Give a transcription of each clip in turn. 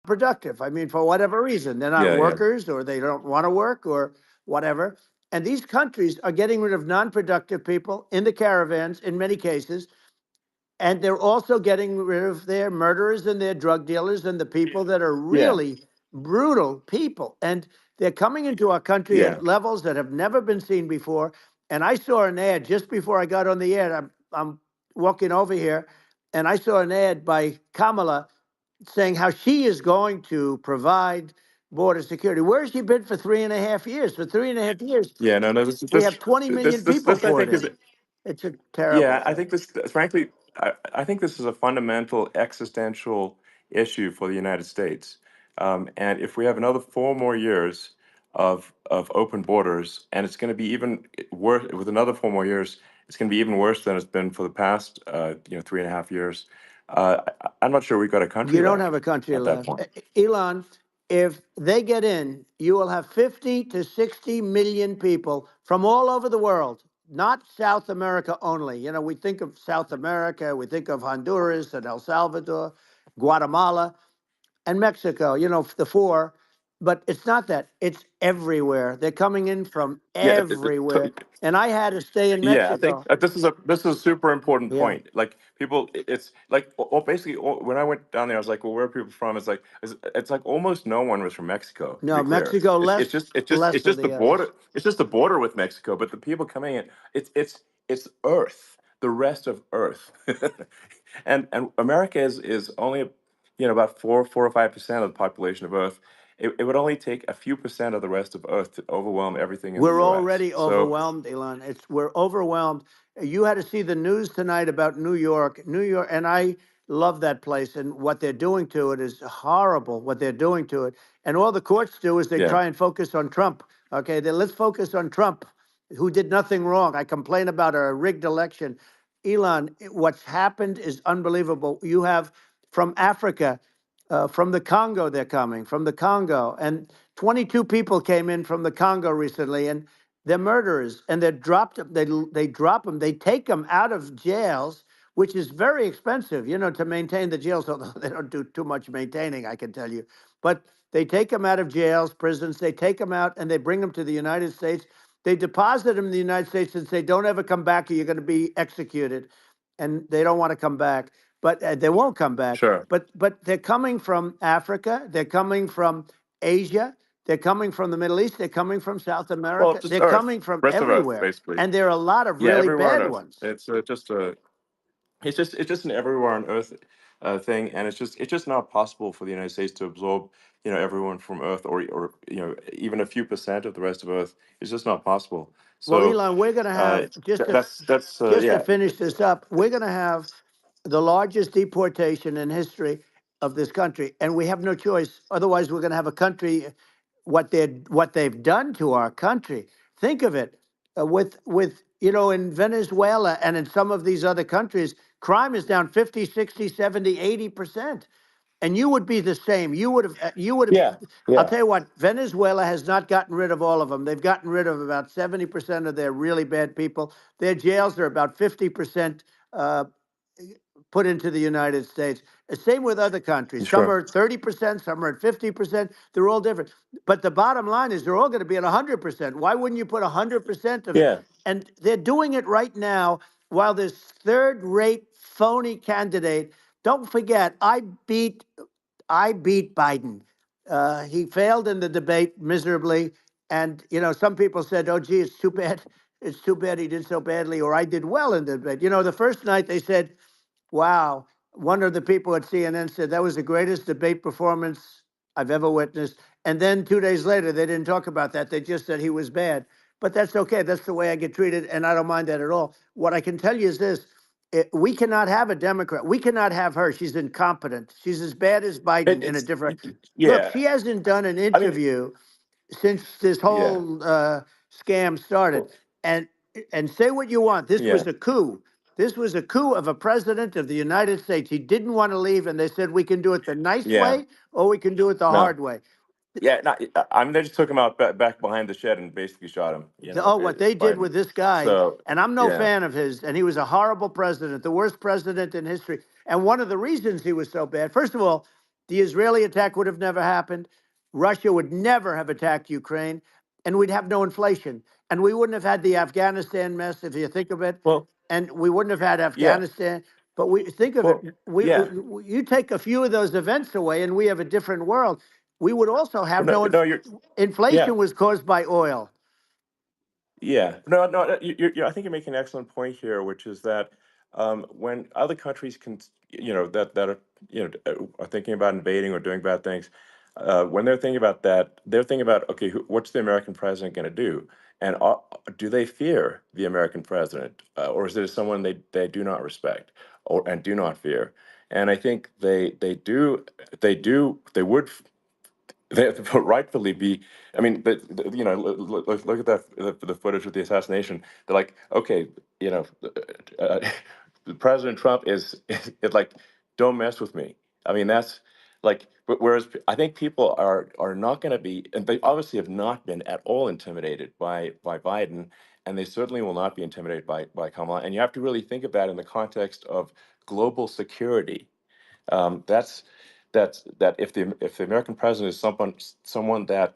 productive. I mean, for whatever reason, they're not Yeah, yeah, workers or they don't want to work or whatever. And these countries are getting rid of non-productive people in the caravans in many cases. And they're also getting rid of their murderers and their drug dealers and the people that are yeah, really brutal people. And they're coming into our country yeah. at levels that have never been seen before. And I saw an ad just before I got on the air. I'm walking over here, and I saw an ad by Kamala saying how she is going to provide border security. Where has she been for 3.5 years? For 3.5 years, Yeah, no, no. we have 20 million people This I poured think is in. It's a terrible yeah. I thing. think this, frankly, I think this is a fundamental existential issue for the United States. And if we have another 4 more years of open borders, and it's going to be even worse with another 4 more years, it's going to be even worse than it's been for the past 3.5 years. I'm not sure we've got a country You don't have left a country at that left. point. Elon, if they get in, you will have 50 to 60 million people from all over the world, not South America only. You know, we think of South America, we think of Honduras and El Salvador, Guatemala and Mexico, you know, the four, but it's not that. It's everywhere. They're coming in from Yeah, everywhere. And I had to stay in yeah, I think Mexico. this is a super important Yeah. point. Like people, it's like basically when I went down there, I was like, well, where are people from? It's like almost no one was from Mexico. To be No, clear, Mexico it's less, just it's just less it's of just the the others. border. It's just the border with Mexico. But the people coming in, it's Earth, the rest of Earth, and America is only about 4 or 5% of the population of Earth. It would only take a few percent of the rest of Earth to overwhelm everything in the We're U.S. already So overwhelmed, Elon. We're overwhelmed. You had to see the news tonight about New York. New York, and I love that place, and what they're doing to it is horrible, what they're doing to it. And all the courts do is they yeah, try and focus on Trump. Okay, then let's focus on Trump, who did nothing wrong. I complain about a rigged election. Elon, what's happened is unbelievable. You have from Africa, from the Congo, they're coming from the Congo, and 22 people came in from the Congo recently, and they're murderers, and they're dropped. They drop them. They take them out of jails, which is very expensive, you know, to maintain the jails. Although they don't do too much maintaining, I can tell you. But they take them out of jails, prisons. They take them out and they bring them to the United States. They deposit them in the United States and say, "Don't ever come back, or you're going to be executed." And they don't want to come back, but they won't come back. sure. But they're coming from Africa. They're coming from Asia. They're coming from the Middle East. They're coming from South Well, America. just They're Earth, coming from rest of Earth, everywhere. basically. And there are a lot of Yeah, really everywhere on bad Earth. ones. It's just it's just an everywhere on Earth thing, and it's just not possible for the United States to absorb everyone from Earth, or even a few percent of the rest of Earth. It's just not possible. Well, So Elon, we're going to have that's just to yeah, finish this up. We're going to have the largest deportation in history of this country, and we have no choice. Otherwise, we're going to have a country. What they've done to our country. Think of it, with in Venezuela and in some of these other countries, crime is down 50, 60, 70, 80%. And you would be the same. You would have. yeah, I'll yeah. tell you what, Venezuela has not gotten rid of all of them. They've gotten rid of about 70% of their really bad people. Their jails are about 50% uh, put into the United States. Same with other countries. Some Sure. are at 30%, some are at 50%. They're all different. But the bottom line is they're all going to be at 100%. Why wouldn't you put 100% of? Yeah, And they're doing it right now while this third-rate phony candidate. Don't forget, I beat Biden. He failed in the debate miserably, and some people said, "Oh, gee, it's too bad. It's too bad he did so badly," or "I did well in the debate." The first night they said, "Wow." One of the people at CNN said that was the greatest debate performance I've ever witnessed. And then 2 days later, they didn't talk about that. They just said he was bad. But that's okay. That's the way I get treated, and I don't mind that at all. What I can tell you is this: we cannot have a Democrat. We cannot have her. She's incompetent. She's as bad as Biden in a it's different. Look, yeah. she hasn't done an I mean, interview since this yeah, whole scam started. well, And say what you want. This yeah, was a coup. This was a coup of a president of the United States. He didn't want to leave, and they said we can do it the nice yeah. way or we can do it the No, hard way. yeah. Not. I mean, they just took him out back behind the shed and basically shot him. Oh, what they did Biden. with this guy, So and I'm no yeah, fan of his, and he was a horrible president, the worst president in history. And one of the reasons he was so bad, first of all, The Israeli attack would have never happened. Russia would never have attacked Ukraine, and we'd have no inflation. And we wouldn't have had the Afghanistan mess, if you think of it. Well, And we wouldn't have had yeah. Afghanistan. But we think of it. Well, yeah. You take a few of those events away, and we have a different world. We would also have No, no no, you're. Yeah. inflation was caused by oil. Yeah, no. I think you're making an excellent point here, which is that when other countries can, that are, are thinking about invading or doing bad things, when they're thinking about that, they're thinking about, okay, what's the American president going to do, and do they fear the American president, or is it someone they do not respect or and do not fear? And I think they would they rightfully be. I mean, look at the footage of the assassination. They're like, okay, uh, President Trump is like, don't mess with me. I mean, that's like, but whereas I think people are not going to be, and they obviously have not been at all intimidated by Biden, and they certainly will not be intimidated by Kamala. And you have to really think of that in the context of global security. Um, that's that's that if the American president is someone that,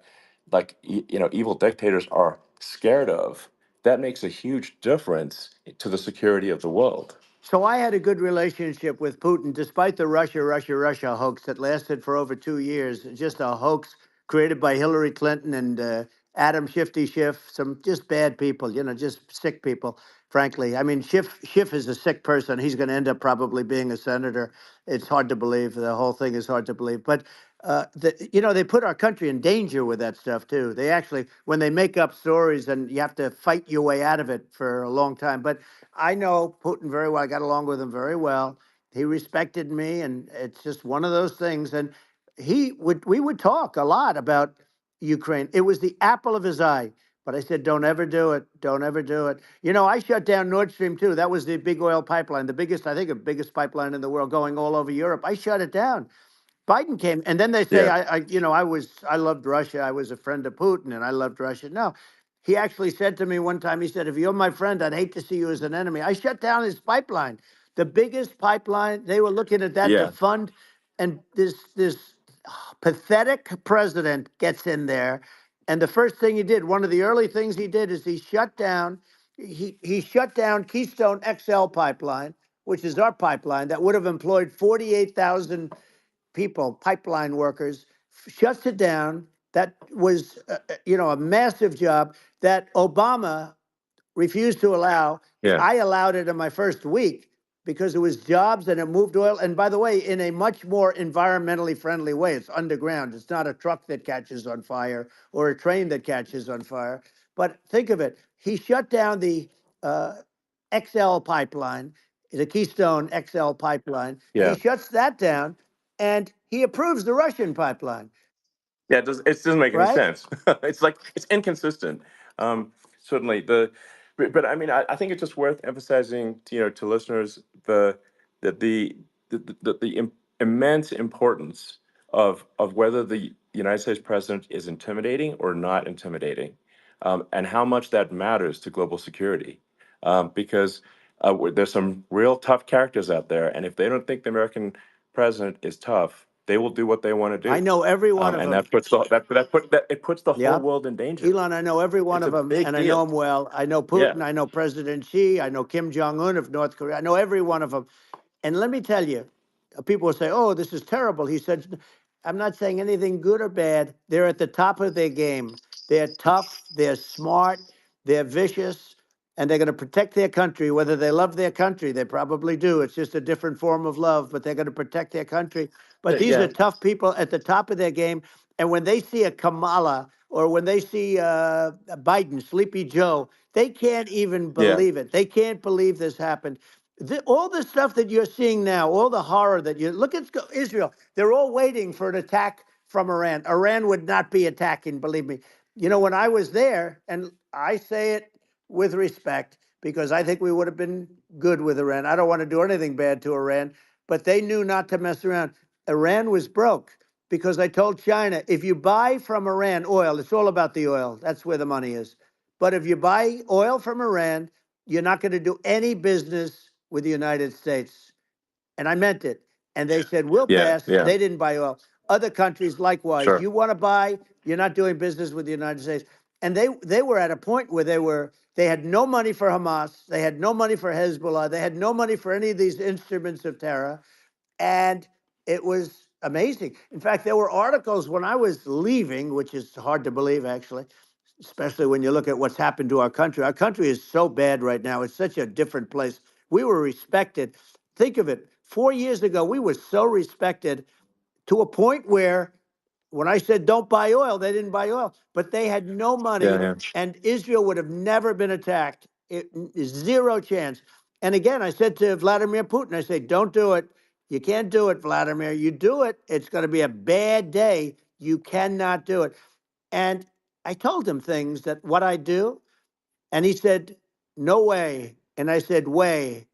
like, evil dictators are scared of, that makes a huge difference to the security of the world. So I had a good relationship with Putin, despite the Russia hoax that lasted for over 2 years. Just a hoax created by Hillary Clinton and Adam Shifty Schiff, some just bad people, just sick people, frankly. I mean, Schiff is a sick person. He's going to end up probably being a senator. It's hard to believe. The whole thing is hard to believe. But, they put our country in danger with that stuff, too. They actually, when they make up stories, and you have to fight your way out of it for a long time. But I know Putin very well. I got along with him very well. He respected me, and it's just one of those things. And we would talk a lot about Ukraine. It was the apple of his eye. But I said, don't ever do it. Don't ever do it. I shut down Nord Stream 2. That was the big oil pipeline, the biggest, I think, the biggest pipeline in the world going all over Europe. I shut it down. Biden came, and then they say, Yeah, I loved Russia. I was a friend of Putin, and I loved Russia. No, he actually said to me one time, he said, if you're my friend, I'd hate to see you as an enemy. I shut down his pipeline, the biggest pipeline. They were looking at that to yeah, fund, and this pathetic president gets in there, and the first thing he did, one of the early things he did, is he shut down Keystone XL pipeline, which is our pipeline that would have employed 48,000 people, pipeline workers, shuts it down. That was, a massive job that Obama refused to allow. yeah, I allowed it in my first week because it was jobs and it moved oil. And by the way, in a much more environmentally friendly way. It's underground. It's not a truck that catches on fire or a train that catches on fire. But think of it. He shut down the uh, XL pipeline, the Keystone XL pipeline. He yeah. shuts that down and he approves the Russian pipeline, Yeah, it doesn't make any right? sense. It's like it's inconsistent. Certainly but I mean, I think it's just worth emphasizing to listeners the the immense importance of whether the United States president is intimidating or not intimidating, and how much that matters to global security. Because there's some real tough characters out there, and if they don't think the American president is tough, they will do what they want to I do, know every one of and them. it puts the whole Yeah. world in danger. Elon, I know every one It's of a them, big and I know deal. them well. I know Yeah, Putin. I know President Xi. I know Kim Jong Un of North Korea. I know every one of them. And let me tell you, people will say, "Oh, this is terrible." He said, "I'm not saying anything good or bad. They're at the top of their game. They're tough. They're smart. They're vicious, and they're going to protect their country. Whether they love their country, they probably do. It's just a different form of love, but they're going to protect their country. But these are yeah, tough people at the top of their game. And when they see a Kamala or when they see Biden, Sleepy Joe, they can't even yeah, believe it. They can't believe this happened. All the stuff that you're seeing now, all the horror that you look at Israel, they're all waiting for an attack from Iran. Iran would not be attacking, believe me. When I was there, and I say it with respect because I think we would have been good with Iran. I don't want to do anything bad to Iran, but they knew not to mess around. Iran was broke because I told China, if you buy from Iran oil, it's all about the oil. That's where the money is. But if you buy oil from Iran, you're not going to do any business with the United States. And I meant it. and they said, we'll Yeah. pass. Yeah. They didn't buy oil. Other countries likewise. Sure. You want to buy, you're not doing business with the United States. And they were at a point where they had no money for Hamas, they had no money for Hezbollah, they had no money for any of these instruments of terror. And it was amazing. In fact, there were articles when I was leaving, which is hard to believe actually, especially when you look at what's happened to our country. Our country is so bad right now. It's such a different place. We were respected. Think of it. 4 years ago, we were so respected to a point where when I said don't buy oil, they didn't buy oil, but they had no Yeah. money Yeah. and Israel would have never been attacked. Zero chance. And again, I said to Vladimir Putin, I said, don't do it. You can't do it, Vladimir. You do it, it's going to be a bad day. You cannot do it. And I told him things that what I do. And he said, no way. And I said, way.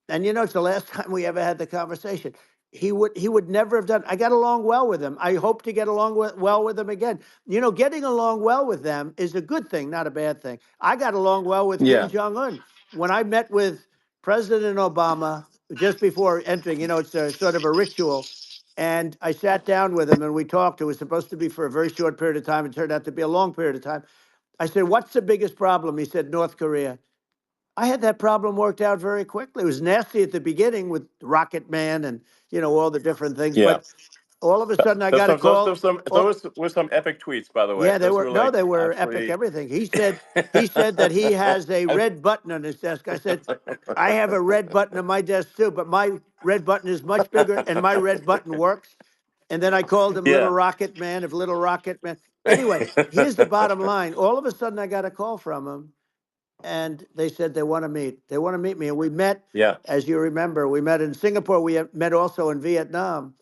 And you know, it's the last time we ever had the conversation. He would never have done. I got along well with him. I hope to get along well with him again. You know, getting along well with them is a good thing, not a bad thing. I got along well with Kim Yeah. Jong Un when I met with President Obama just before entering. You know, it's a sort of a ritual. And I sat down with him and we talked. It was supposed to be for a very short period of time. It turned out to be a long period of time. I said, "What's the biggest problem?" He said, "North Korea." I had that problem worked out very quickly. It was nasty at the beginning with Rocket Man and all the different things, Yeah. but all of a sudden I Those got a some those call. those some Oh, those were some epic tweets, by the way. yeah, they Those were were no, like they were epic. absolutely. Everything he said that he has a red button on his desk. I said, I have a red button on my desk too, but my red button is much bigger, and my red button works. And then I called him Little Yeah. Rocket Man of Little Rocket Man. Anyway, here's the bottom line. All of a sudden I got a call from him and they said they want to meet. They want to meet me. And we met, Yeah. as you remember, we met in Singapore. We met also in Vietnam.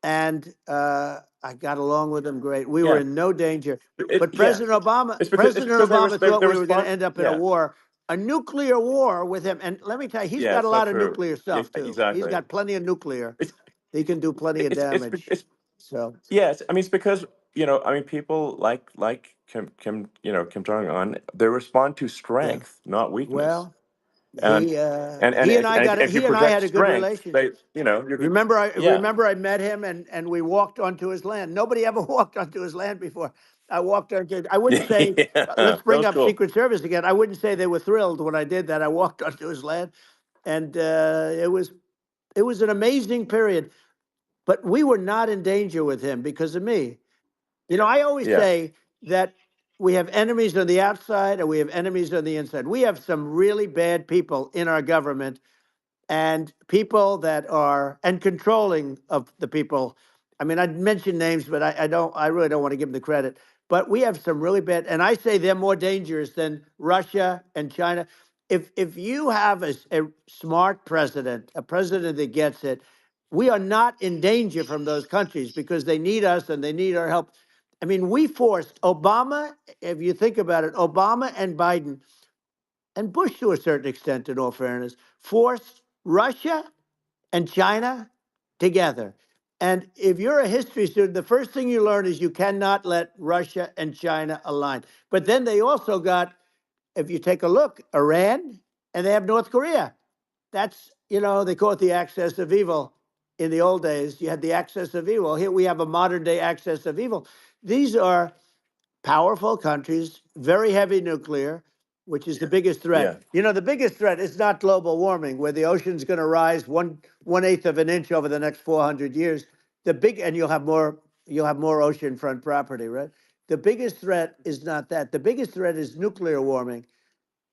And I got along with them great. We were Yeah. in no danger. But Yeah. President Obama, It's President because they Obama thought they we were going to respond. end up in a Yeah. war, a nuclear war with him. And let me tell you, he's Yeah. got a It's not lot of true. nuclear Yeah, stuff too. He's exactly. got plenty of nuclear. It's He can do plenty of damage. it's So, yes. I mean, it's because I mean, people like Kim Jong Un. They respond to yeah. strength, not weakness. Well, And he and I got it. if you He and I project had a good strength, they relationship. you're good. Remember, I Yeah. remember I met him and we walked onto his land. Nobody ever walked onto his land before. I walked onto. I wouldn't say. Yeah. Let's That bring was up cool. Secret Service again. I wouldn't say they were thrilled when I did that. I walked onto his land, and it was an amazing period. But we were not in danger with him because of me. I always Yeah. say that we have enemies on the outside and we have enemies on the inside. We have some really bad people in our government and people that are and controlling of the people. I mean, I'd mention names, but I really don't want to give them the credit. But we have some really bad, and I say they're more dangerous than Russia and China. If you have a smart president, a president that gets it, we are not in danger from those countries because they need us and they need our help. I mean, we forced Obama, if you think about it, Obama and Biden and Bush, to a certain extent, in all fairness, forced Russia and China together. And if you're a history student, the first thing you learn is you cannot let Russia and China align. But then they also got, if you take a look, Iran, and they have North Korea. That's, they call it the axis of evil. In the old days, you had the axis of evil. Here we have a modern day axis of evil. These are powerful countries, very heavy nuclear, which is the biggest threat. Yeah. The biggest threat is not global warming, where the ocean's going to rise one eighth of an inch over the next 400 years. And you'll have more oceanfront property, right? The biggest threat is not that. The biggest threat is nuclear warming,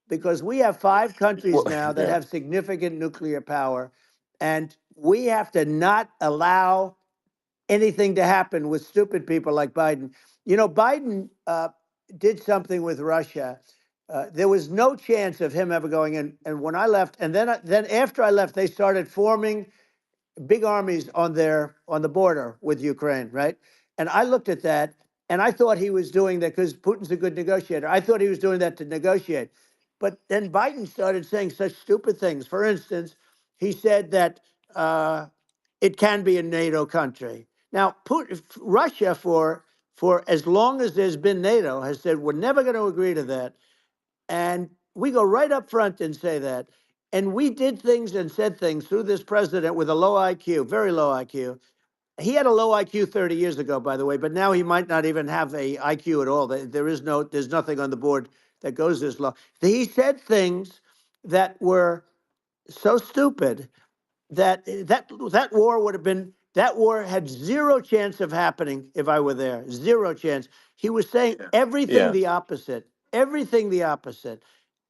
because we have 5 countries Well, now that yeah. have significant nuclear power, and we have to not allow anything to happen with stupid people like Biden. Biden did something with Russia. There was no chance of him ever going in. And when I left, and then after I left, they started forming big armies on the border with Ukraine, right? And I looked at that, and I thought he was doing that because Putin's a good negotiator. I thought he was doing that to negotiate. But then Biden started saying such stupid things. For instance, he said that it can be a NATO country. Now, Russia, for as long as there's been NATO, has said we're never going to agree to that. And we go right up front and say that. And we did things and said things through this president with a low IQ, very low IQ. He had a low IQ 30 years ago, by the way, but now he might not even have a IQ at all. There's nothing on the board that goes this low. He said things that were so stupid that war would have been that war had zero chance of happening if I were there. Zero chance. He was saying everything Yeah, the opposite. Everything the opposite.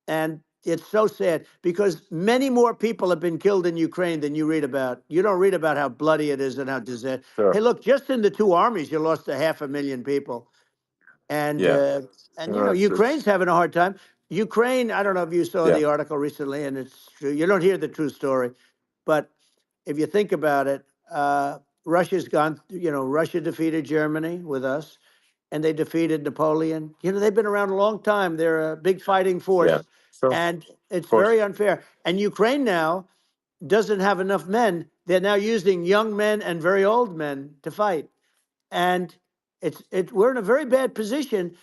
And it's so sad because many more people have been killed in Ukraine than you read about. You don't read about how bloody it is and how disaster. Hey, sure. look, just in the two armies, you lost 500,000 people, and Yeah. uh, and No, Ukraine's having a hard time. Ukraine, I don't know if you saw yeah, the article recently, and it's true. You don't hear the true story, but if you think about it, Russia's gone. Russia defeated Germany with us, and they defeated Napoleon. They've been around a long time. They're a big fighting yeah. force, So, of and it's course. very unfair. And Ukraine now doesn't have enough men. They're now using young men and very old men to fight, and we're in a very bad position.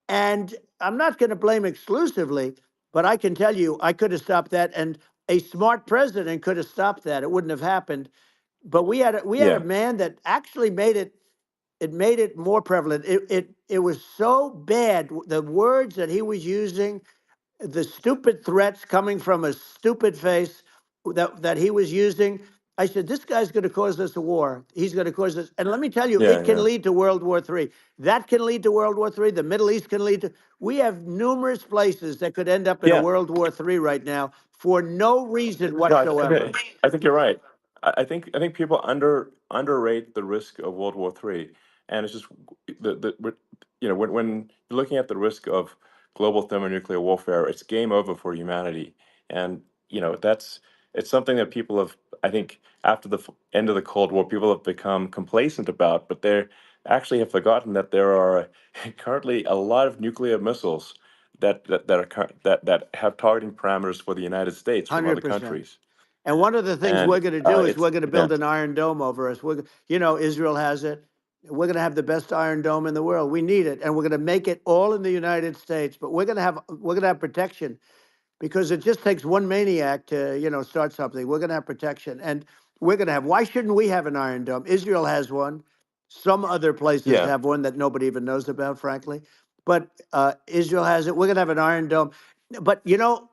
And I'm not going to blame exclusively, but I can tell you, I could have stopped that, and a smart president could have stopped that. It wouldn't have happened. But we had a Yeah, man that actually made it. It made it more prevalent. It was so bad. The words that he was using, the stupid threats coming from a stupid face that he was using. I said, this guy's going to cause us a war. He's going to cause us. And let me tell you, yeah, it can yeah, lead to World War III. That can lead to World War III. The Middle East can lead to. We have numerous places that could end up in a yeah. World War III right now for no reason No, whatsoever. I think you're right. I think people underrate the risk of World War III, and it's just when you're looking at the risk of global thermonuclear warfare, it's game over for humanity, and it's something that people have, I think, after the end of the Cold War, people have become complacent about, but they actually have forgotten that there are currently a lot of nuclear missiles that have targeting parameters for the United States from other 100%. countries. And one of the things And we're going to do is it's we're going to yeah, build an iron dome over us. Israel has it. We're going to have the best iron dome in the world. We need it, and we're going to make it all in the United States. But we're going to have protection because it just takes one maniac to start something. We're going to have protection, and we're going to have. Why shouldn't we have an iron dome? Israel has one. Some other places yeah, have one that nobody even knows about, frankly. But Israel has it. We're going to have an iron dome. But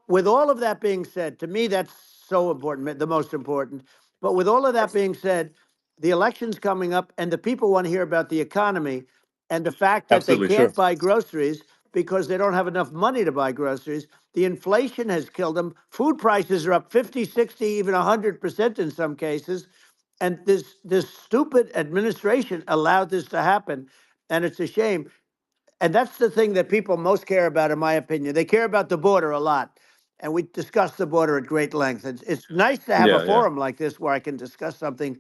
with all of that being said, to me that's so important, the most important. But with all of that being said, the election's coming up, and the people want to hear about the economy and the fact that they absolutely, sure. can't buy groceries because they don't have enough money to buy groceries. The inflation has killed them. Food prices are up 50, 60, even 100% in some cases. And this stupid administration allowed this to happen. And it's a shame. And that's the thing that people most care about, in my opinion. They care about the border a lot. And we discuss the border at great length. It's nice to have a Yeah, yeah. forum like this where I can discuss something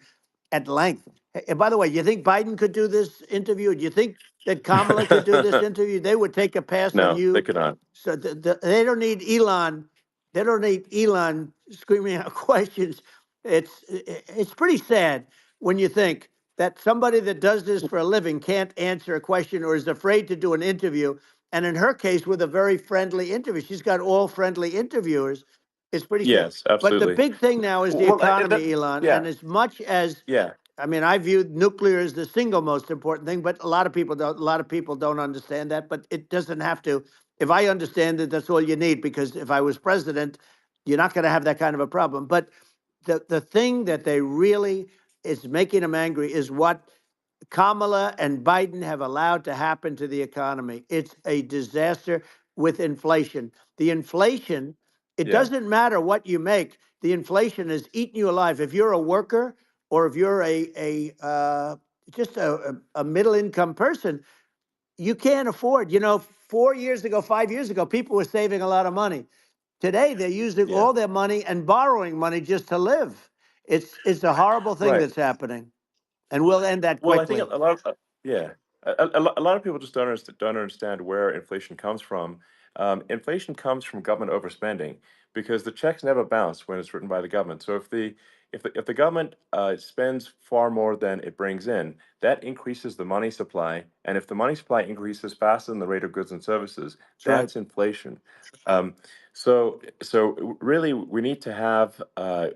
at length. And by the way, do you think Biden could do this interview? Do you think that Kamala could do this interview? They would take a pass on No, they you. could not. So they don't need Elon. They don't need Elon screaming out questions. It's pretty sad when you think that somebody that does this for a living can't answer a question or is afraid to do an interview. And in her case, with a very friendly interview, she's got all friendly interviewers. It's pretty sad. Yes, But the absolutely. big thing now is the Well, economy, Elon. yeah, And as much as yeah, I mean, I view nuclear as the single most important thing, but a lot of people don't. A lot of people don't understand that. But it doesn't have to. If I understand it, that's all you need. Because if I was president, you're not going to have that kind of a problem. But the thing that they really is making them angry is what Kamala and Biden have allowed to happen to the economy. It's a disaster with inflation. The inflation, it yeah, doesn't matter what you make. The inflation has eaten you alive. If you're a worker or if you're just a middle income person, you can't afford. 4 years ago, 5 years ago, people were saving a lot of money. Today, they're using yeah. all their money and borrowing money just to live. It's a horrible thing Right. that's happening, and we'll end that Well, I think quickly. a lot of yeah, a lot of people just don't understand where inflation comes from. Inflation comes from government overspending because the checks never bounce when it's written by the government. So if the government spends far more than it brings in, that increases the money supply, and if the money supply increases faster than the rate of goods and services, That's right. that's inflation. Um, So really, we need to have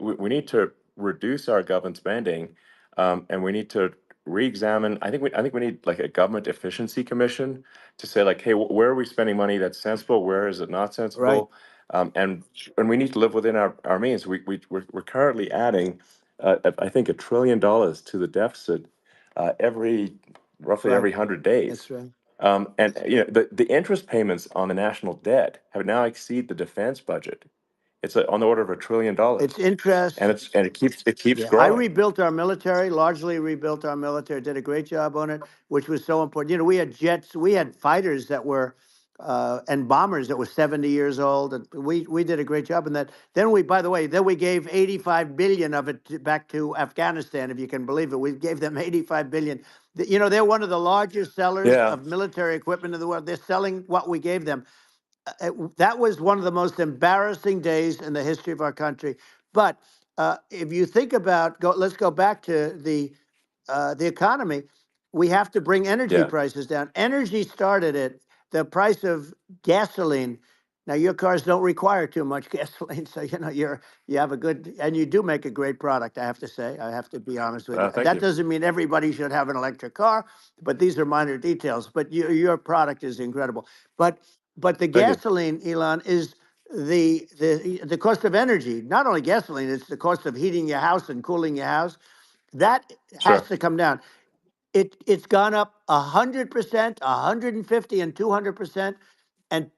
we need to reduce our government spending, and we need to re-examine. I think we need like a government efficiency commission to say like, hey, where are we spending money that's sensible? Where is it not Right. sensible? And we need to live within our means. We're currently adding, I think, $1 trillion to the deficit every roughly Right. every 100 days. That's right. And the interest payments on the national debt have now exceed the defense budget. It's on the order of It's $1 trillion, and interest. it keeps Yeah, I growing. rebuilt our military, largely rebuilt our military, did a great job on it, which was so important. You know, we had jets, we had fighters that were, and bombers that were 70 years old, and we did a great job in that. Then we, by the way, then we gave 85 billion of it back to Afghanistan, if you can believe it. We gave them 85 billion. You know, they're one of the largest sellers Yeah, of military equipment in the world. They're selling what we gave them. That was one of the most embarrassing days in the history of our country. But if you think about, let's go back to the economy. We have to bring energy yeah, prices down. Energy started at the price of gasoline. Now your cars don't require too much gasoline, so you know you have a good, and you do make a great product. I have to say, I have to be honest with you. thank That you. doesn't mean everybody should have an electric car, but these are minor details. But your product is incredible. But the Thank you. gasoline, Elon, is the cost of energy. Not only gasoline, it's the cost of heating your house and cooling your house. That has Sure. to come down. It's gone up 100%, 150, and 200%, and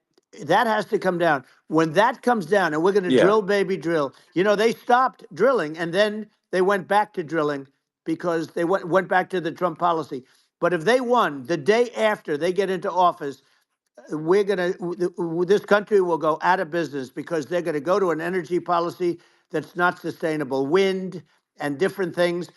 that has to come down. When that comes down, and we're going to Yeah, drill, baby, drill. You know, they stopped drilling, and then they went back to drilling because they went back to the Trump policy. But if they won the day after they get into office, we're going to, this country will go out of business because they're going to go to an energy policy that's not sustainable, wind and different things.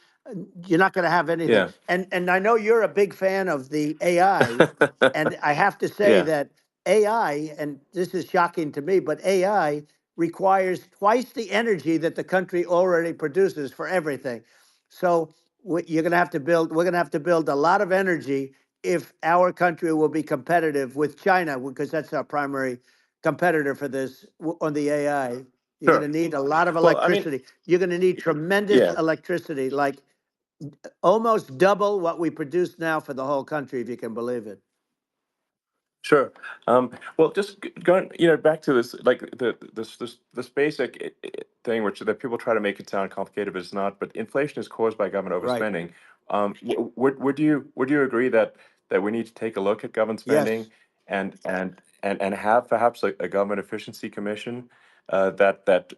You're not going to have anything. yeah, And I know you're a big fan of the AI, and I have to say yeah, that AI, and this is shocking to me, but AI requires twice the energy that the country already produces for everything. So you're going to have to build, we're going to have to build a lot of energy if our country will be competitive with China, because that's our primary competitor for this on the AI. You're going to sure. need a lot of Well, I mean, electricity. You're going to need tremendous yeah. electricity, like almost double what we produce now for the whole country, if you can believe it. Sure. Well, just going, back to this, like this basic thing, which that people try to make it sound complicated, but it's not. But inflation is caused by government Right. overspending. Would you agree that we need to take a look at government Yes. spending and have perhaps a government efficiency commission that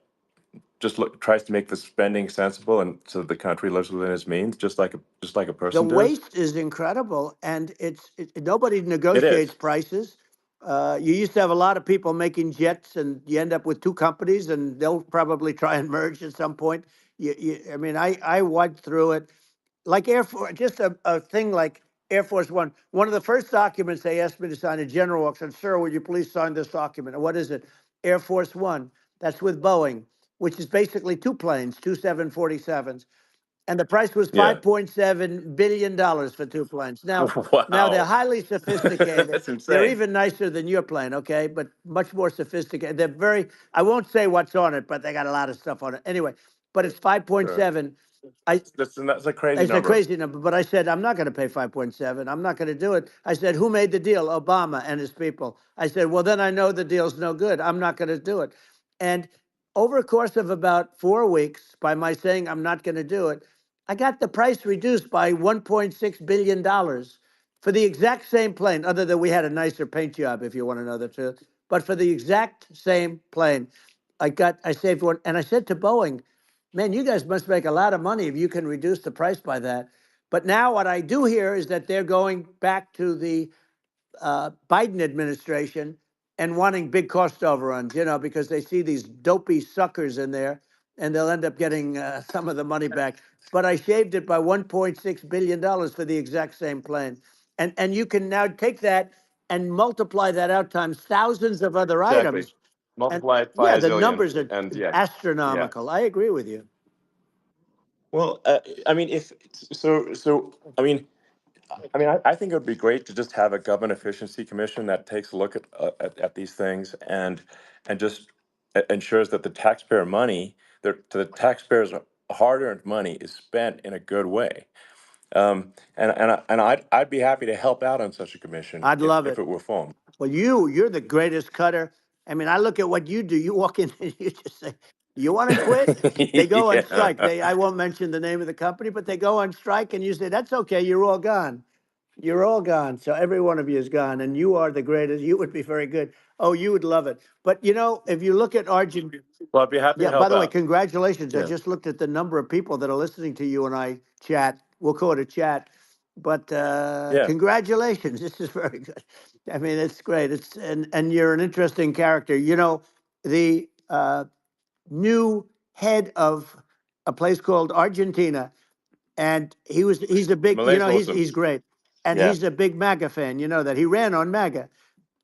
just tries to make the spending sensible and so the country lives within its means, just like a The person does. waste is incredible, and nobody It negotiates is. prices. You used to have a lot of people making jets, and you end up with two companies, and they'll probably try and merge at some point. I mean, I went through it like Air Force, just a thing like Air Force One. One of the first documents they asked me to sign, a general walks in, sir, would you please sign this document? And what is it? Air Force One. That's with Boeing, which is basically two planes, two 747s, and the price was Yeah. $5.7 billion for two planes. Now they're Wow. highly sophisticated. That's They're insane. even nicer than your plane, okay? But much more sophisticated. They're very. I won't say what's on it, but they got a lot of stuff on it. Anyway, but it's Sure. 5.7. I That's a crazy It's a number. crazy number, but I said I'm not going to pay 5.7. I'm not going to do it. I said, who made the deal? Obama and his people. I said, well, then I know the deal's no good. I'm not going to do it. And over a course of about 4 weeks, by my saying I'm not going to do it, I got the price reduced by $1.6 billion for the exact same plane, other than we had a nicer paint job, if you want to know the truth. But for the exact same plane, I saved one. And I said to Boeing, man, you guys must make a lot of money if you can reduce the price by that. But now what I do hear is that they're going back to the Biden administration and wanting big cost overruns, because they see these dopey suckers in there, and they'll end up getting some of the money back. But I shaved it by $1.6 billion for the exact same plane, and you can now take that and multiply that out times thousands of other Exactly. items, and Multiply it by yeah, a the zillion, numbers are and yeah, yeah. astronomical. I agree with you. Well, I mean, if so, I think it would be great to just have a government efficiency commission that takes a look at these things and just ensures that the taxpayer money, the taxpayers' hard-earned money, is spent in a good way. I'd be happy to help out on such a commission I'd love if it. it were formed. Well, you're the greatest cutter. I mean, I look at what you do. You walk in and you just say, "You want to quit?" They go on Yeah. strike. I won't mention the name of the company, but they go on strike, and you say, "That's okay. You're all gone. You're all gone." So every one of you is gone, and you are the greatest. You would be very good. Oh, you would love it. But if you look at Argentina. Well, I'd be happy to Yeah, by help the way, out. congratulations. I Yeah. just looked at the number of people that are listening to you and I chat. We'll call it a chat. But Yeah. congratulations. This is very good. I mean, it's great. And you're an interesting character. The new head of a place called Argentina, and he's a big, Malay's awesome. he's great. And Yeah. he's a big MAGA fan, that he ran on MAGA.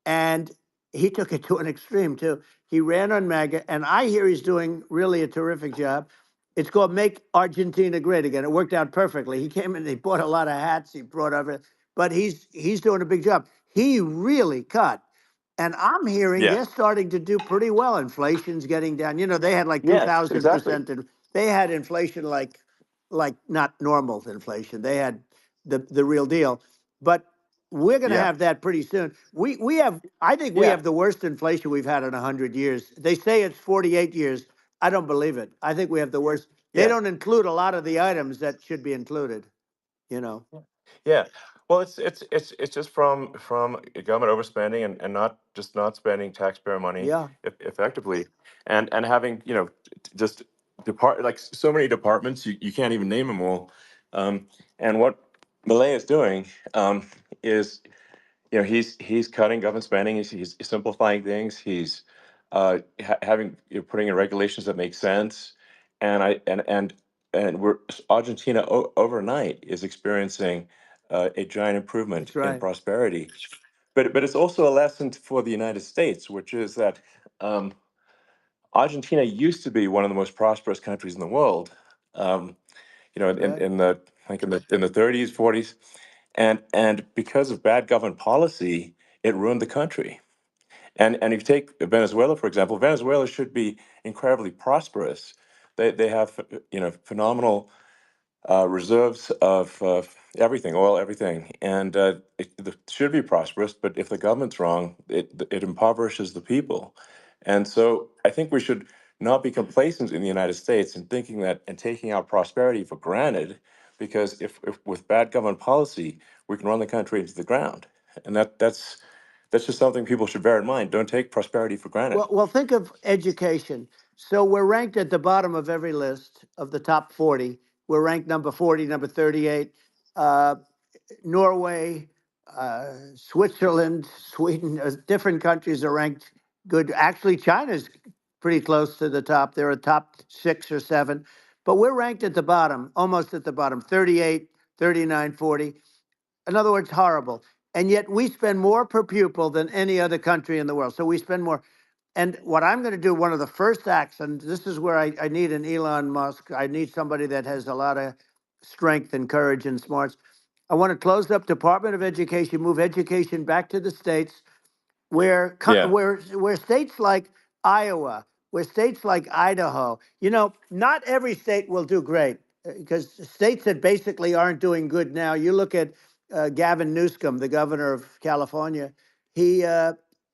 And he took it to an extreme too. He ran on MAGA, and I hear he's doing really a terrific job. It's called Make Argentina Great Again. It worked out perfectly. He came in, he bought a lot of hats, he brought over, but he's doing a big job. He really cut. And I'm hearing Yeah. they're starting to do pretty well. Inflation's getting down. They had like Yes, exactly. 2,000%. And they had inflation like not normal inflation. They had the real deal. But we're going to Yeah. have that pretty soon. We have, I think we Yeah. have the worst inflation we've had in 100 years. They say it's 48 years. I don't believe it. I think we have the worst. They Yeah. don't include a lot of the items that should be included, you know. Yeah. Well, it's just from government overspending and not spending taxpayer money Yeah, effectively, and having just like so many departments, you can't even name them all. And what Malay is doing is he's cutting government spending. He's simplifying things. He's having putting in regulations that make sense, and we're Argentina overnight is experiencing a giant improvement that's in right. prosperity. But it's also a lesson for the United States, which is that um, Argentina used to be one of the most prosperous countries in the world. Um, That's right. in the like in the 30s, 40s, and because of bad government policy, it ruined the country. And if you take Venezuela, for example, Venezuela should be incredibly prosperous. They have phenomenal reserves of everything, oil, everything, and it should be prosperous. But if the government's wrong, it impoverishes the people. And so I think we should not be complacent in the United States and thinking that and taking our prosperity for granted, because if with bad government policy, we can run the country into the ground, and that's just something people should bear in mind. Don't take prosperity for granted. Well, think of education. So we're ranked at the bottom of every list of the top 40. We're ranked number 40, number 38. Uh, Norway, Switzerland, Sweden, different countries are ranked good. Actually, China's pretty close to the top. They're a top 6 or 7, but we're ranked at the bottom, almost at the bottom, 38, 39, 40. In other words, horrible. And yet we spend more per pupil than any other country in the world. So we spend more. And what I'm going to do, one of the first acts, and this is where I need an Elon Musk. I need somebody that has a lot of strength and courage and smarts. I want to close up Department of Education, move education back to the states, Yeah, where states like Iowa, where states like Idaho, not every state will do great because states that basically aren't doing good now. You look at Gavin Newsom, the governor of California. He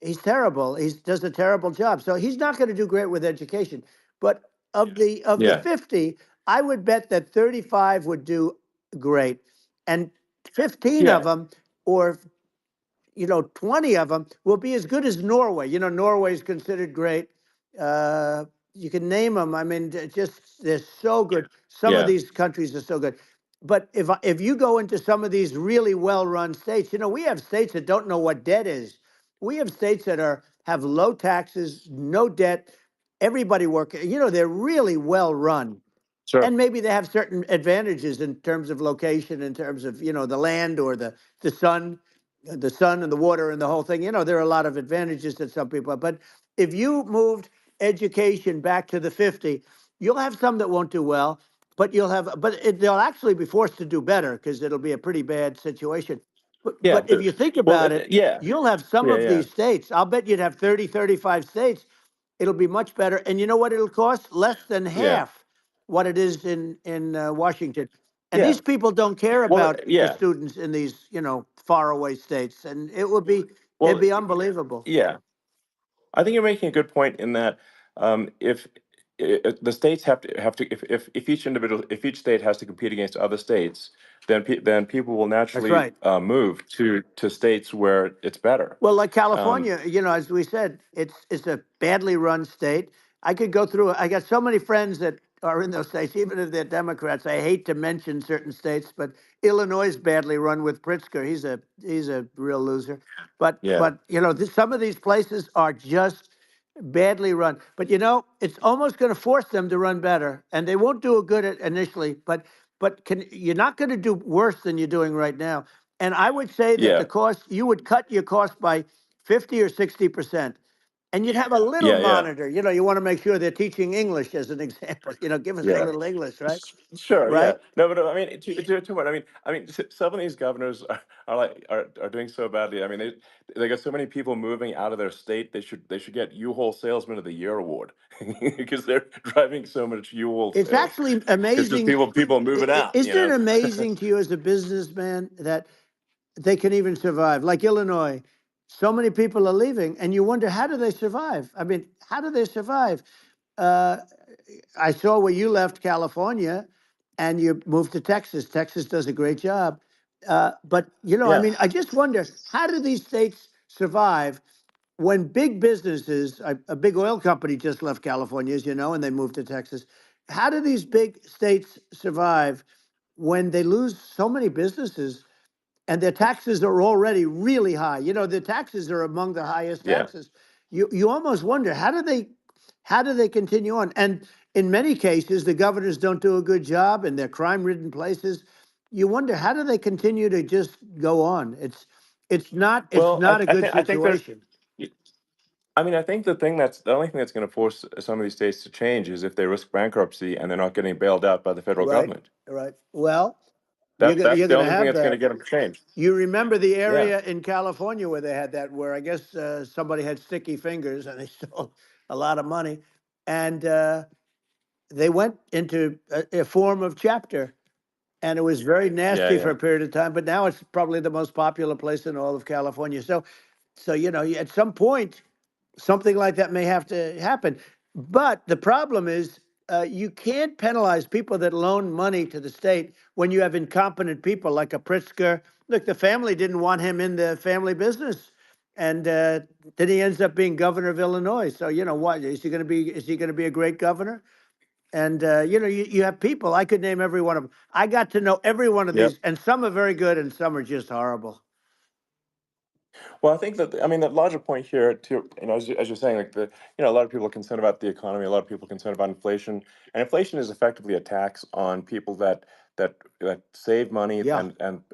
he's terrible. He does a terrible job. So he's not going to do great with education. But of the yeah, 50, I would bet that 35 would do great, and 15 of yeah, them, or 20 of them will be as good as Norway. Norway is considered great. Uh, you can name them. I mean, just they're so good. Some of yeah. these countries are so good. But if you go into some of these really well-run states, we have states that don't know what debt is. We have states that have low taxes, no debt, everybody working. They're really well run, Sure. and maybe they have certain advantages in terms of location, in terms of the land or the sun, and the water and the whole thing. There are a lot of advantages that some people have. But if you moved education back to the 50, you'll have some that won't do well, but they'll actually be forced to do better because it'll be a pretty bad situation. Yeah. But if you think Well, about it, yeah, you'll have some yeah, of yeah, these states. I'll bet you'd have 30, 35 states It'll be much better. And you know what it'll cost? Less than Yeah. half what it is in Washington. And Yeah. these people don't care Well, about the yeah. students in these, faraway states. And it'd Well, be unbelievable. yeah. I think you're making a good point in that if the states have to if if each state has to compete against other states, then people will That's naturally right. move to states where it's better. Well, like Um, California, as we said, it's a badly run state. I could go through. I got so many friends that are in those states, even if they're Democrats. I hate to mention certain states, but Illinois is badly run with Pritzker. He's a real loser. But yeah, but some of these places are just badly run. But it's almost going to force them to run better, and they won't do a good at initially. But you're not going to do worse than you're doing right now. And I would say that yeah, the cost, you would cut your cost by 50 or 60%. And you'd have a little yeah, yeah, monitor. You want to make sure they're teaching English as an example. Give us a yeah. little English, right? Sure, yeah. Right? No, but I mean, to what some of these governors are doing so badly. I mean, they got so many people moving out of their state. They should get U-Haul Salesman of the Year award because they're driving so much U-Haul It's sales. actually Because just amazing. people moving out, Isn't it amazing to you as a businessman that they can even survive? Like Illinois, so many people are leaving, and you wonder, how do they survive? I mean, how do they survive? Uh, I saw where you left California and you moved to Texas. Texas does a great job. But, I Yeah, mean, I just wonder, how do these states survive when big businesses, a big oil company just left California, as you know, and they moved to Texas. How do these big states survive when they lose so many businesses and their taxes are already really high? The taxes are among the highest yeah. taxes. You almost wonder, how do they continue on? And in many cases, the governors don't do a good job in their crime-ridden places. You wonder, how do they continue to just go on? It's Well, not a good I think there's. situation. I mean, I think the only thing that's going to force some of these states to change is if they risk bankruptcy and they're not getting bailed out by the federal Right, government. right. Well, you're That's gonna that's you're the gonna only thing have that's going to that. get them to change. You remember the Yeah, area in California where they had that, where I guess somebody had sticky fingers and they stole a lot of money, and they went into a form of chapter, and it was very yeah, nasty for yeah. a period of time. But now it's probably the most popular place in all of California. So at some point, something like that may have to happen. But the problem is, you can't penalize people that loan money to the state when you have incompetent people like a Pritzker. Look, the family didn't want him in the family business, and then he ends up being governor of Illinois. So what is he going to be? Is he going to be a great governor? And you have people. I could name every one of them. I got to know every one of Yep. these, and some are very good, and some are just horrible. Well, I think that the larger point here, too, as you're saying, like a lot of people are concerned about the economy, a lot of people are concerned about inflation, and inflation is effectively a tax on people that save money, Yeah,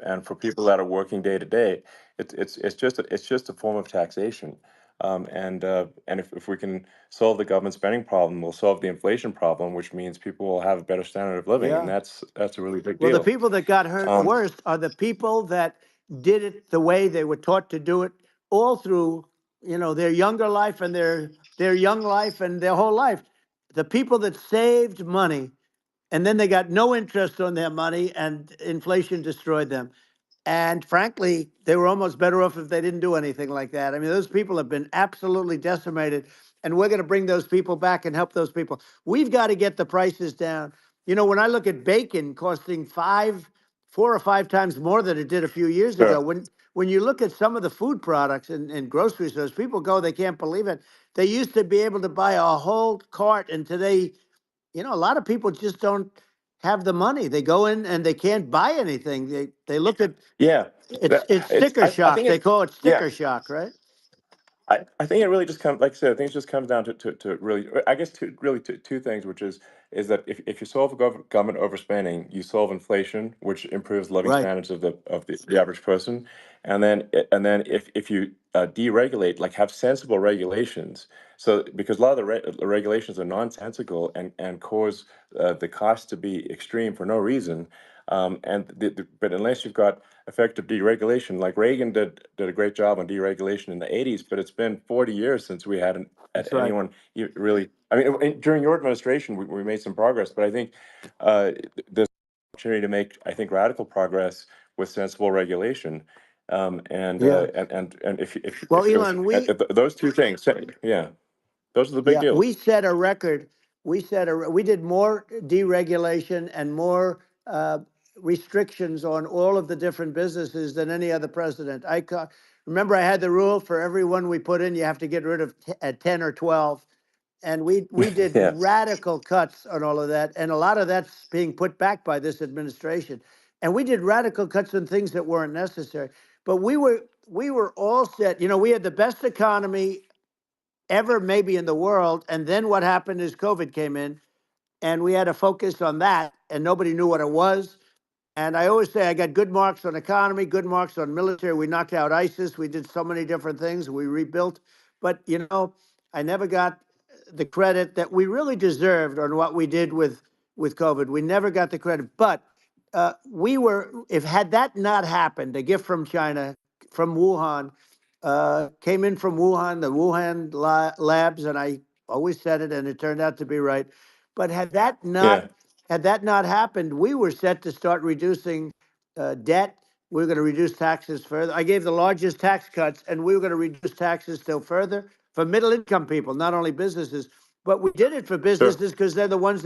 and for people that are working day to day, it's just a form of taxation. And if we can solve the government spending problem, we'll solve the inflation problem, which means people will have a better standard of living, and yeah. that's a really big Well, the deal. people that got hurt Um, worst are the people that did it the way they were taught to do it all through, their younger life and their young life and their whole life. The people that saved money and then they got no interest on their money and inflation destroyed them. And frankly, they were almost better off if they didn't do anything like that. I mean, those people have been absolutely decimated, and we're going to bring those people back and help those people. We've got to get the prices down. When I look at bacon costing 4 or 5 times more than it did a few years ago, sure. when you look at some of the food products in grocery stores, people go, they can't believe it. They used to be able to buy a whole cart, and today, a lot of people just don't have the money. They go in and they can't buy anything. They look at Yeah, it's it's. sticker I shock. think They it. call it Yeah, sticker shock, right? I think it really just comes, like I said, I think it just comes down to really, I guess, two things, which is that if you solve government overspending, you solve inflation, which improves living Right. standards of the average person, and then if you deregulate, like have sensible regulations, so because a lot of the regulations are nonsensical and cause the cost to be extreme for no reason. But unless you've got effective deregulation, like Reagan did a great job on deregulation in the 80s, but it's been 40 years since we had That's right. anyone really. I mean, during your administration, we made some progress, but I think there's opportunity to make, I think, radical progress with sensible regulation. Yeah. And Well, if it was Elon, we those two things, yeah, those are the big yeah, we deals. set a record. We did more deregulation and more restrictions on all of the different businesses than any other president. Remember, I had the rule for everyone we put in, you have to get rid of 10 or 12. And we did Yes. radical cuts on all of that. And a lot of that's being put back by this administration. And we did radical cuts on things that weren't necessary. But we were all set. You know, we had the best economy ever maybe in the world. And then what happened is COVID came in and we had to focus on that and nobody knew what it was. And I always say I got good marks on economy, good marks on military. We knocked out ISIS. We did so many different things. We rebuilt. But, you know, I never got the credit that we really deserved on what we did with COVID. We never got the credit. But if had that not happened, a gift from China, from Wuhan, came in from Wuhan, the Wuhan labs, and I always said it, and it turned out to be right. But Yeah. had that not happened, we were set to start reducing debt. We were going to reduce taxes further. I gave the largest tax cuts, and we were going to reduce taxes still further for middle income people, not only businesses. But we did it for Sure. businesses because they're the ones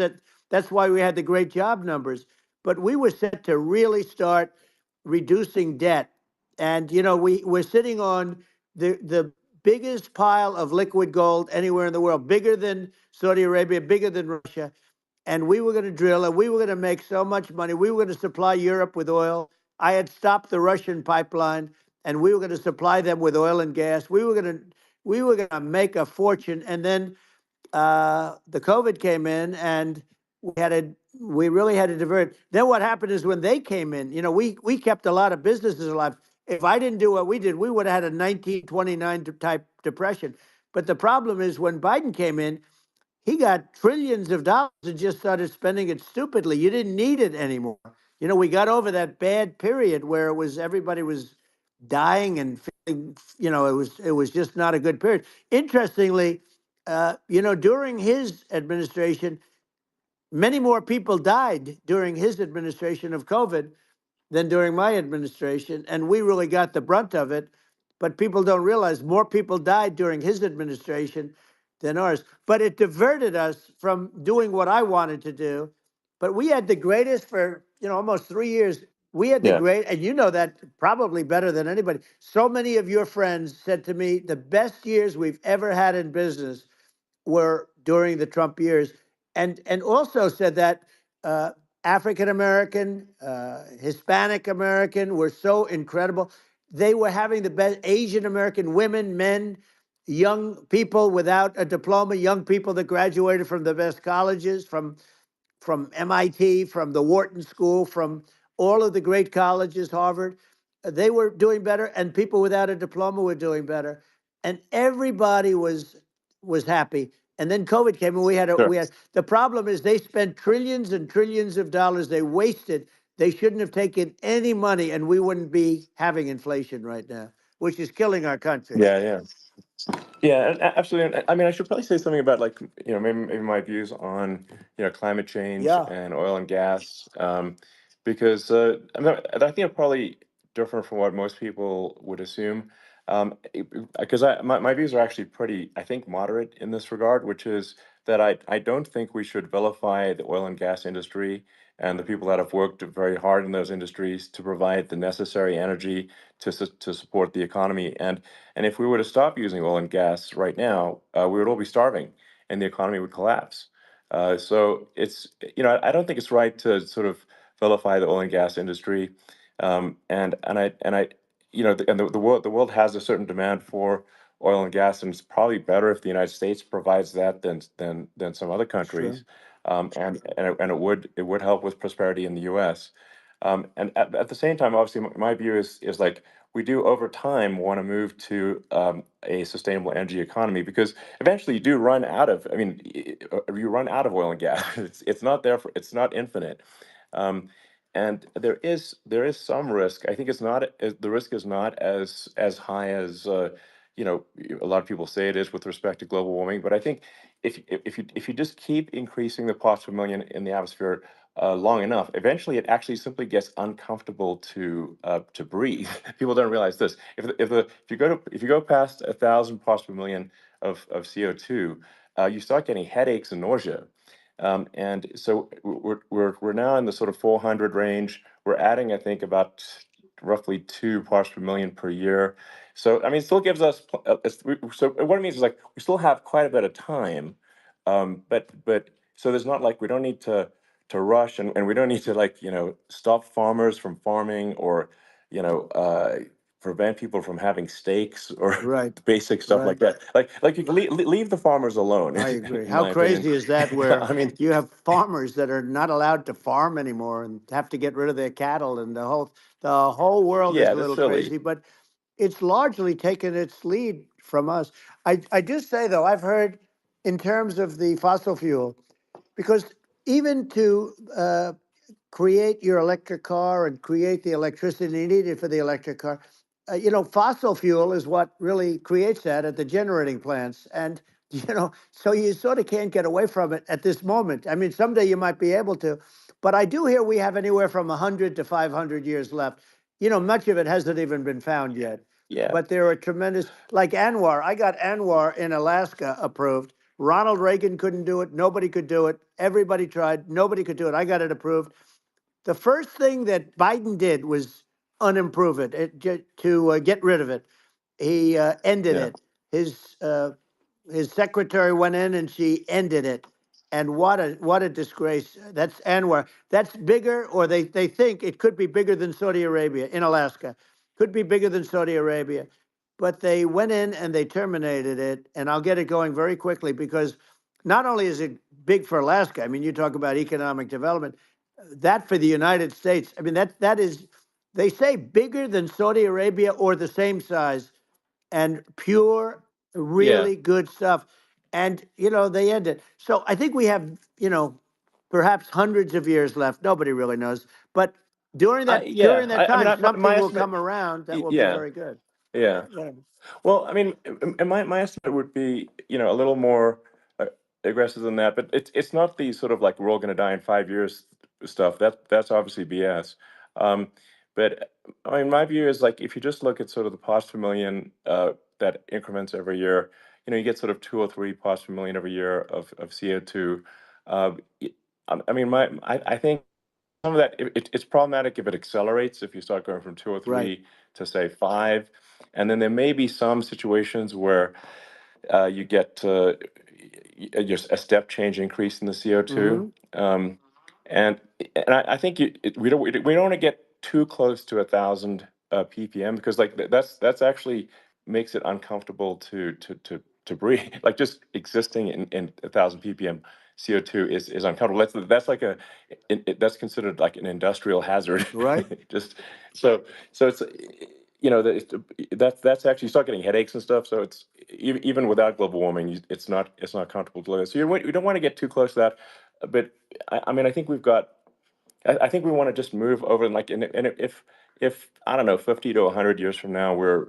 that's why we had the great job numbers. But we were set to really start reducing debt. And, you know, we're sitting on the biggest pile of liquid gold anywhere in the world, bigger than Saudi Arabia, bigger than Russia. And we were going to drill and we were going to make so much money. We were going to supply Europe with oil. I had stopped the Russian pipeline and we were going to supply them with oil and gas. We were going to make a fortune. And then the COVID came in, and we really had to divert. Then what happened is when they came in, you know, we kept a lot of businesses alive. If I didn't do what we did, we would have had a 1929 type depression. But the problem is when Biden came in, he got trillions of dollars and just started spending it stupidly. You didn't need it anymore. You know, we got over that bad period where everybody was dying and feeling, you know, it was just not a good period. Interestingly, you know, during his administration, many more people died during his administration of COVID than during my administration, and we really got the brunt of it. But people don't realize more people died during his administration than ours. But it diverted us from doing what I wanted to do. But we had the greatest for, you know, almost 3 years. We had the Yeah. great, and you know that probably better than anybody. So many of your friends said to me, the best years we've ever had in business were during the Trump years, and also said that African American, Hispanic American were so incredible. They were having the best Asian American women, men, young people without a diploma, young people that graduated from the best colleges, from MIT, from the Wharton School, from all of the great colleges, Harvard. They were doing better, and people without a diploma were doing better, and everybody was happy. And then COVID came, and Sure. we had the problem is they spent trillions and trillions of dollars. They wasted. They shouldn't have taken any money, and we wouldn't be having inflation right now, which is killing our country. Yeah. Yeah. Yeah, absolutely. And I mean, I should probably say something about, like, maybe my views on, climate change Yeah, and oil and gas, because I think I'm probably different from what most people would assume, because my views are actually pretty, I think, moderate in this regard, which is that I don't think we should vilify the oil and gas industry and the people that have worked very hard in those industries to provide the necessary energy to support the economy. And if we were to stop using oil and gas right now, we would all be starving, and the economy would collapse. So I don't think it's right to sort of vilify the oil and gas industry, the world has a certain demand for oil and gas, and it's probably better if the United States provides that than some other sure. countries, and it would help with prosperity in the U.S. And at the same time, obviously, my view is like, we do over time want to move to a sustainable energy economy, because eventually you do run out of. I mean, you run out of oil and gas. It's not there for. It's not infinite. Um, there is some risk. I think it's not the risk is not as high as a lot of people say it is with respect to global warming. But I think if you just keep increasing the parts per million in the atmosphere long enough, eventually it actually simply gets uncomfortable to breathe. People don't realize this. If you go past 1,000 parts per million of CO2, you start getting headaches and nausea. And so we're now in the sort of 400 range. We're adding, I think, about roughly 2 parts per million per year. So I mean, it still gives us. So what it means is like we still have quite a bit of time, but so there's not like we don't need to rush, and we don't need to like stop farmers from farming, or you know uh, prevent people from having steaks or Right. basic stuff like Right. that. Like you can leave the farmers alone, I agree. in How my opinion. crazy is that where I mean, you have farmers that are not allowed to farm anymore and have to get rid of their cattle, and the whole world is yeah, a that's little silly. crazy, but it's largely taken its lead from us. I just say though, I've heard in terms of the fossil fuel, because even to create your electric car and create the electricity needed for the electric car. Fossil fuel is what really creates that at the generating plants. And, so you sort of can't get away from it at this moment. I mean, someday you might be able to. But I do hear we have anywhere from 100 to 500 years left. Much of it hasn't even been found yet. Yeah, But there are tremendous, like Anwar. I got Anwar in Alaska approved. Ronald Reagan couldn't do it. Nobody could do it. Everybody tried. Nobody could do it. I got it approved. The first thing that Biden did was unimprove to get rid of it. He ended yeah. it. His uh, his secretary went in and she ended it. And what a disgrace. That's Anwar. That's bigger, or they think it could be bigger than Saudi Arabia in Alaska. Could be bigger than Saudi Arabia. But they went in and they terminated it. And I'll get it going very quickly, because not only is it big for Alaska, I mean, you talk about economic development, that for the United States, I mean, that is, they say bigger than Saudi Arabia or the same size, and pure, Yeah. really good stuff. And, they end it. So I think we have, perhaps hundreds of years left. Nobody really knows. But during that Yeah. during that I mean, time, my something will estimate. come around that will be Yeah. very good. Yeah. Yeah. Well, I mean, and my estimate would be, a little more uh, aggressive than that, but it's not the sort of like we're all going to die in 5 years stuff. That's obviously BS. Um, but I mean, my view is like if you just look at sort of the parts per million that increments every year, you get sort of 2 or 3 parts per million every year of CO2. Uh, y- I mean, I think some of that it's problematic if it accelerates, if you start going from two or Right. three to say five, and then there may be some situations where you get just a step change increase in the CO2. Hmm. Um, and I think we don't want to get too close to 1,000 ppm, because like that's actually makes it uncomfortable to breathe. Like just existing in 1,000 ppm CO2 is uncomfortable. That's like that's considered like an industrial hazard. Right. Just so so it's that's actually you start getting headaches and stuff. So it's even without global warming, it's not comfortable to live. So you don't want to get too close to that. But I mean, I think we've got. I think we want to just move over, and like, and if I don't know, 50 to 100 years from now, we're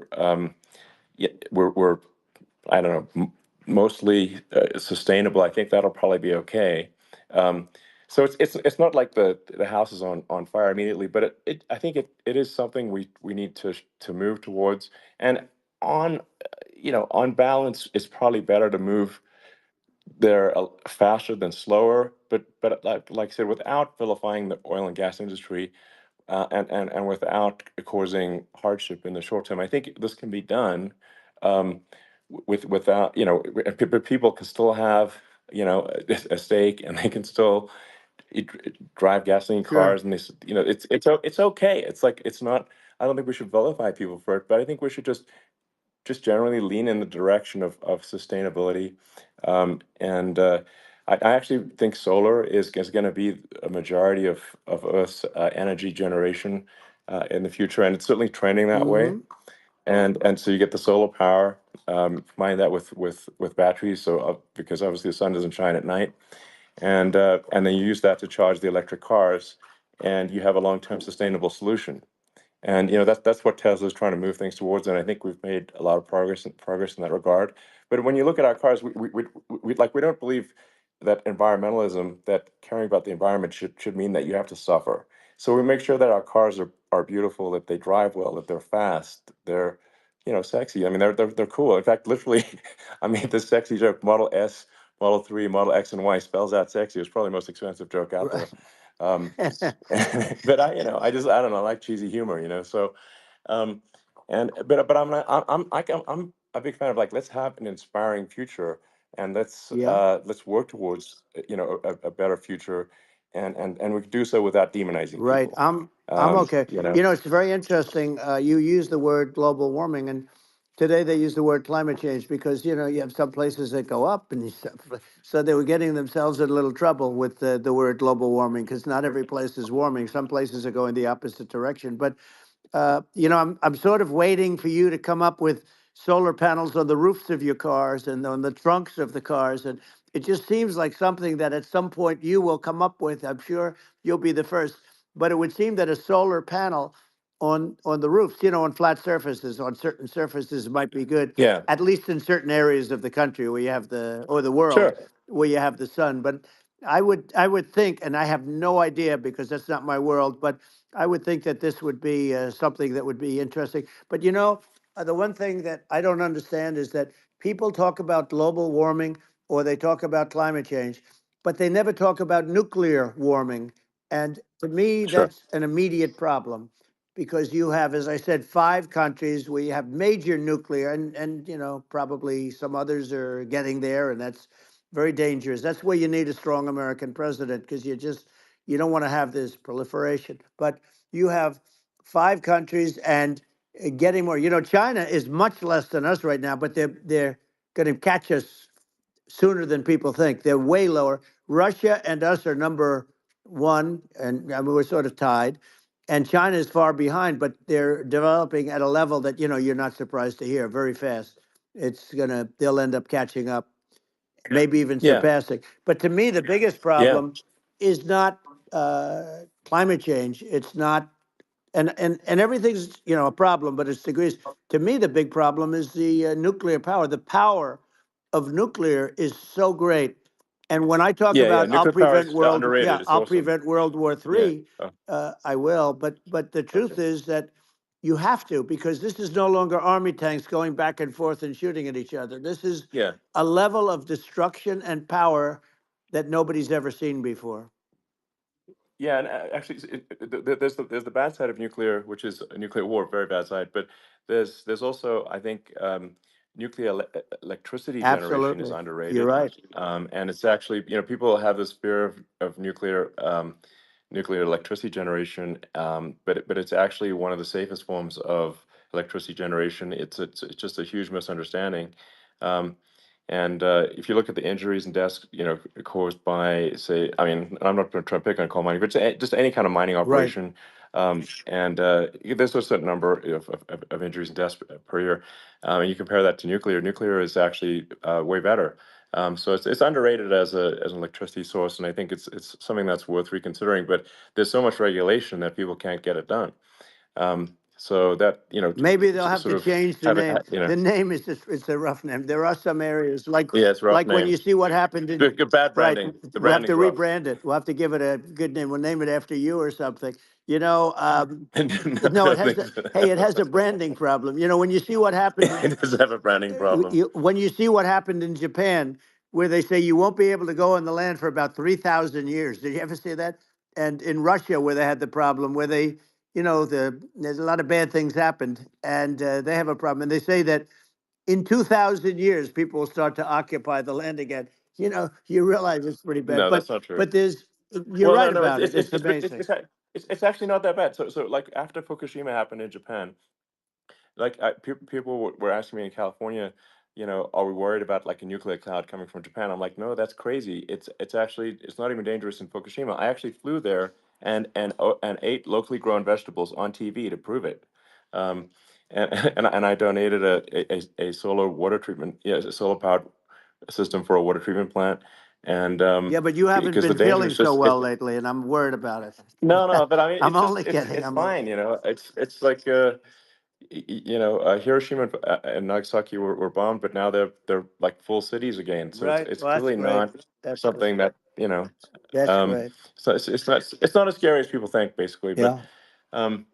I don't know, mostly sustainable. I think that'll probably be okay. Um, so it's not like the house is on fire immediately, but I think it is something we need to move towards. And on on balance, it's probably better to move there faster than slower. But like I said, without vilifying the oil and gas industry, and without causing hardship in the short term. I think this can be done without people can still have a stake, and they can still drive gasoline Sure. cars, and it's okay. It's like it's not. I don't think we should vilify people for it, but I think we should just generally lean in the direction of sustainability. And I actually think solar is going to be a majority of Earth's energy generation in the future, and it's certainly trending that way. Hmm. And so you get the solar power, combine that with batteries, so because obviously the sun doesn't shine at night, and then you use that to charge the electric cars. and you have a long-term sustainable solution. And that's what Tesla's trying to move things towards, and I think we've made a lot of progress in that regard. But when you look at our cars, we don't believe that environmentalism, that caring about the environment should mean that you have to suffer. So we make sure that our cars are beautiful, that they drive well, that they're fast, they're sexy. I mean, they're cool. In fact, literally, I made this sexy joke: Model S, Model 3, Model X, and Y spells out sexy. It's probably the most expensive joke out there. Um, but I don't know, I like cheesy humor, So, um, and but I'm a big fan of, like, let's have an inspiring future, and Yeah. let's work towards a better future, and we can do so without demonizing Right. people. I'm okay. It's very interesting. You use the word global warming, and today they use the word climate change because you have some places that go up, and so they were getting themselves in a little trouble with the word global warming because not every place is warming. Some places are going the opposite direction. But I'm sort of waiting for you to come up with solar panels on the roofs of your cars and on the trunks of the cars, and it just seems like something that at some point you will come up with. I'm sure you'll be the first, but it would seem that a solar panel on the roofs, on flat surfaces, on certain surfaces might be good, Yeah, at least in certain areas of the country where you have the world sure. where you have the sun. But I would think, and I have no idea because that's not my world, but I would think that this would be something that would be interesting. But the one thing that I don't understand is that people talk about global warming or they talk about climate change, but they never talk about nuclear warming. And to me, Sure. that's an immediate problem because you have, as I said, 5 countries where you have major nuclear, and probably some others are getting there, and that's very dangerous. That's where you need a strong American president because you don't want to have this proliferation. But you have 5 countries and getting more. China is much less than us right now, but they're going to catch us sooner than people think. They're way lower. Russia and us are number one, and I mean, we're sort of tied. And China is far behind, but they're developing at a level that you're not surprised to hear very fast. They'll end up catching up, maybe even Yeah, surpassing. But to me, the biggest yeah, problem is not climate change. It's not, and everything's a problem, but it's degrees. To me, the big problem is the nuclear power. The power of nuclear is so great. And when I talk yeah. about Nuclear power is underrated. It's I'll awesome. prevent World War Yeah. III, Oh, I will. But the okay. truth is that you have to because this is no longer army tanks going back and forth and shooting at each other. This is Yeah. a level of destruction and power that nobody's ever seen before. Yeah, and actually, there's the bad side of nuclear, which is a nuclear war, very bad side. But there's also, I think, nuclear electricity generation is Absolutely, you're underrated, right. and it's actually, people have this fear of nuclear electricity generation, but it's actually one of the safest forms of electricity generation. It's just a huge misunderstanding. Um, and if you look at the injuries and deaths, caused by, say, I mean, I'm not going to try to pick on coal mining, but just any kind of mining Right. operation, and there's a certain number of injuries and deaths per year. And you compare that to nuclear. Nuclear is actually way better. So it's underrated as an electricity source, and I think it's something that's worth reconsidering. But there's so much regulation that people can't get it done. So that Maybe they'll have sort to of change the have it, name. The name is just, it's a rough name. There are some areas yeah, it's a rough like when name. you see what happened in, Good, bad right, branding. The we'll have to branding's rough. rebrand it. We'll have to give it a good name. We'll name it after you or something. You know, No, no, it has thanks. it has a branding problem. When you see what happened It does have a branding problem. when you see what happened in Japan, where they say you won't be able to go on the land for about 3,000 years. Did you ever see that? And in Russia, where they had the problem, where there's a lot of bad things happened, and they have a problem. And they say that in 2,000 years, people will start to occupy the land again. You realize it's pretty bad, No, but that's not true. but you're Well, no, right no, about it. It's amazing. it's actually not that bad. So like after Fukushima happened in Japan, like people were asking me in California, are we worried about like a nuclear cloud coming from Japan? I'm like, no, that's crazy. It's actually, it's not even dangerous in Fukushima. I actually flew there and ate locally grown vegetables on TV to prove it. Um, and and I donated a solar water treatment, yeah, a solar powered system for a water treatment plant. And Yeah, but you haven't because the been danger feeling is so just well lately, and I'm worried about it. no, but I mean, I'm it's just only kidding. it's fine, you know. It's like you know, Hiroshima and Nagasaki were bombed, but now they're like full cities again. So Right. it's Well, that's really great. not That's great. something that, you know, That's um, great. so it's not as scary as people think, basically. But Yeah. um,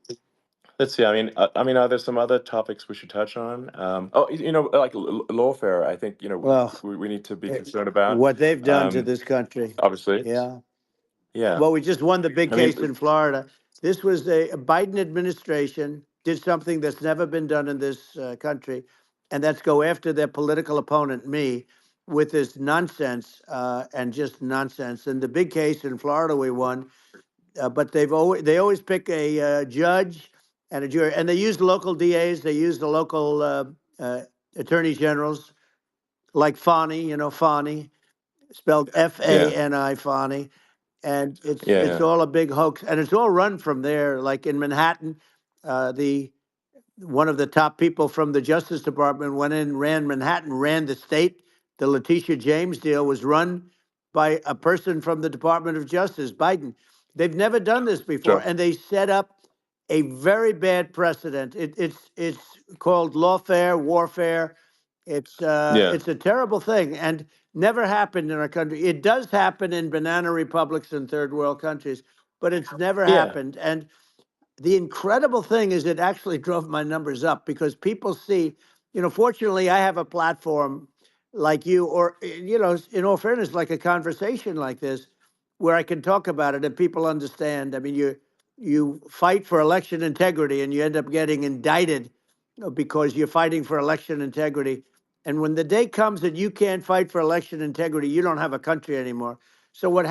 let's see. I mean, are there some other topics we should touch on? Oh, you know, like lawfare. I think, you know, Well, we need to be eh, concerned about. what they've done to Um, this country. obviously, Yeah. yeah. Well, we just won the big I mean, case in Florida. This was a Biden administration did something that's never been done in this country, and that's go after their political opponent, me, with this nonsense and just nonsense. And the big case in Florida we won, but they always pick a judge and a jury, and they use local DAs, they use the local uh, attorney generals like Fani, you know, Fani, spelled yeah, Fani, Fani, and it's yeah, all a big hoax, and it's all run from there. Like in Manhattan, the one of the top people from the Justice Department went in, ran Manhattan, ran the state. The Letitia James deal was run by a person from the Department of Justice, Biden. They've never done this before, sure, and they set up a very bad precedent. It's called lawfare, warfare. yeah, It's a terrible thing, and never happened in our country. It does happen in banana republics and third world countries, but it's never yeah, happened. And the incredible thing is it actually drove my numbers up because people see, you know, fortunately I have a platform like you, or, you know, in all fairness, like a conversation like this where I can talk about it and people understand. I mean, you fight for election integrity and you end up getting indicted because you're fighting for election integrity. And when the day comes that you can't fight for election integrity, you don't have a country anymore. So what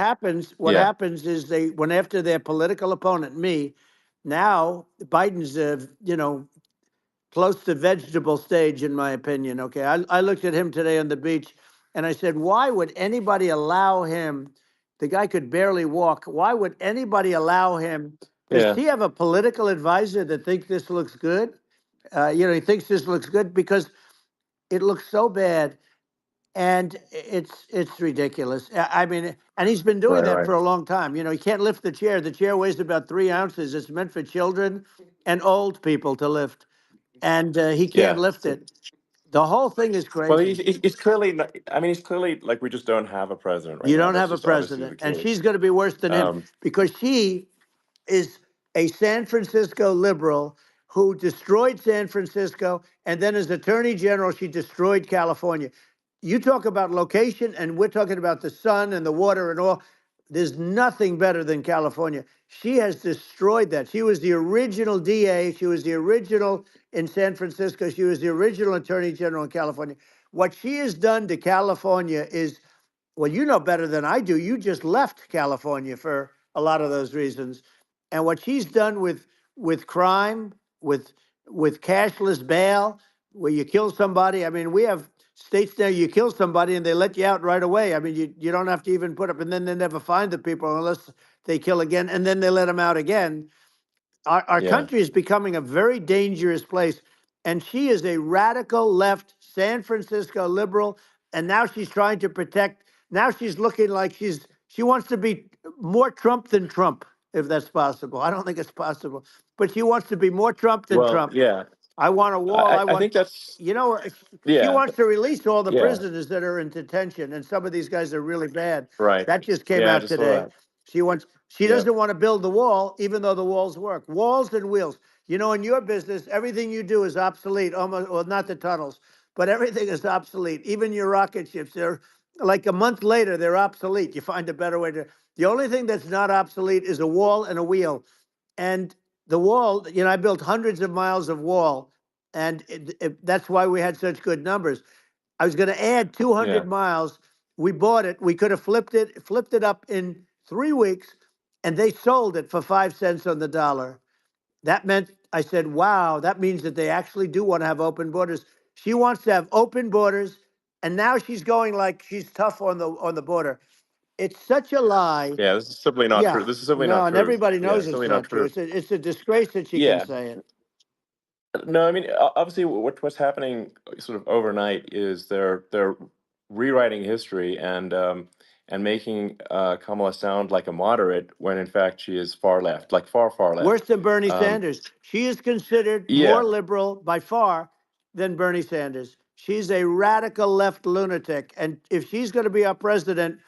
yeah, happens is they went after their political opponent, me. Now Biden's, you know, close to vegetable stage, in my opinion. Okay, I looked at him today on the beach, and I said, why would anybody allow him? The guy could barely walk. Why would anybody allow him? Does yeah. he have a political advisor that thinks this looks good? You know, he thinks this looks good because it looks so bad, and it's ridiculous. I mean, and he's been doing Right, that right. for a long time. You know, he can't lift the chair. The chair weighs about 3 ounces. It's meant for children and old people to lift, and he can't Yeah. lift it. The whole thing is Well, crazy. he's clearly not, I mean, he's clearly like we just don't have a president right You now. don't That's have a just obviously president, the and case. she's going to be worse than him Um, because she is a San Francisco liberal who destroyed San Francisco, and then as Attorney General, she destroyed California. You talk about location, and we're talking about the sun and the water and all. There's nothing better than California. She has destroyed that. She was the original DA. She was the original in San Francisco. She was the original Attorney General in California. What she has done to California is, well, you know better than I do. You just left California for a lot of those reasons. And what she's done with crime, with with cashless bail, where you kill somebody. I mean, we have states now you kill somebody and they let you out right away. I mean, you don't have to even put up, and then they never find the people unless they kill again, and then they let them out again. Our yeah. country is becoming a very dangerous place. And she is a radical left San Francisco liberal. And now she's trying to protect. Now she's looking like she wants to be more Trump than Trump, if that's possible. I don't think it's possible, but she wants to be more Trump than Well, Trump. yeah. I want a wall. I I want, think that's you know, she yeah, wants to release all the yeah. prisoners that are in detention, and some of these guys are really bad. Right. That just came Yeah, I out just saw today. that. She Yeah. doesn't want to build the wall, even though the walls work. Walls and wheels. You know, in your business, everything you do is obsolete. Almost, well, not the tunnels, but everything is obsolete. Even your rocket ships, they're like a month later, they're obsolete. You find a better way to. The only thing that's not obsolete is a wall and a wheel. And the wall, you know, I built hundreds of miles of wall, and that's why we had such good numbers. I was going to add Yeah. 200 miles. We bought it. We could have flipped it up in 3 weeks, and they sold it for 5 cents on the dollar. That meant I said, "Wow, that means that they actually do want to have open borders." She wants to have open borders, and now she's going like she's tough on the border. It's such a lie. Yeah, this is simply not true. Yeah, This is simply not no, and true. everybody Yeah, knows it's it's simply not not true. true. It's a disgrace that she can Yeah. say it. No, I mean, obviously, what's happening sort of overnight is they're rewriting history, and and making Kamala sound like a moderate when in fact she is far left, like far Worse left. than Bernie Um, Sanders. She is considered more yeah, liberal by far than Bernie Sanders. She's a radical left lunatic. And if she's going to be our president,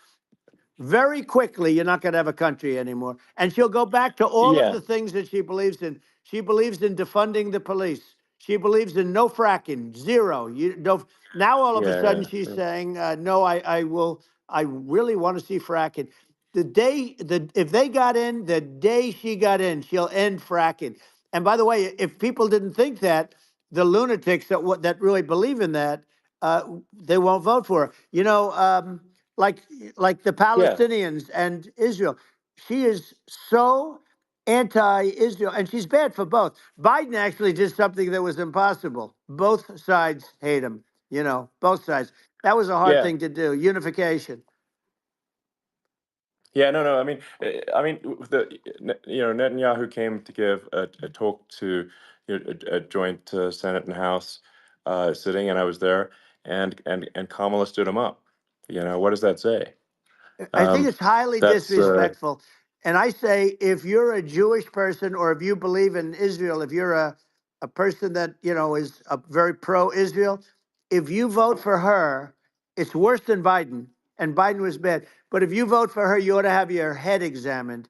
very quickly, you're not going to have a country anymore. And she'll go back to all of yeah, the things that she believes in. She believes in defunding the police. She believes in no fracking, zero. You don't. Now all of a yeah, sudden she's yeah, saying, no, I will. I really want to see fracking. If they got in, the day she got in, she'll end fracking. And by the way, if people didn't think that, the lunatics that really believe in that, they won't vote for her. Like like the yeah, Palestinians and Israel. She is so anti-Israel, and she's bad for both. Biden actually did something that was impossible. Both sides hate him. Both sides. That was a hard yeah. thing to do. Unification. Yeah, no, no. I mean, Netanyahu came to give a talk to a joint Senate and House sitting, and I was there, and Kamala stood him up. What does that say? I think Um, it's highly that's disrespectful. And I say, if you're a Jewish person or if you believe in Israel, if you're a person that, is a very pro-Israel, if you vote for her, it's worse than Biden. And Biden was bad. But if you vote for her, you ought to have your head examined.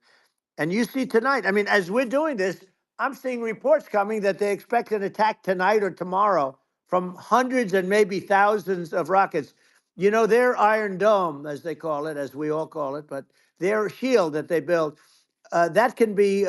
And you see tonight, I mean, as we're doing this, I'm seeing reports coming that they expect an attack tonight or tomorrow from hundreds and maybe thousands of rockets. Their Iron Dome, as they call it, as we all call it, but their shield that they build, that can be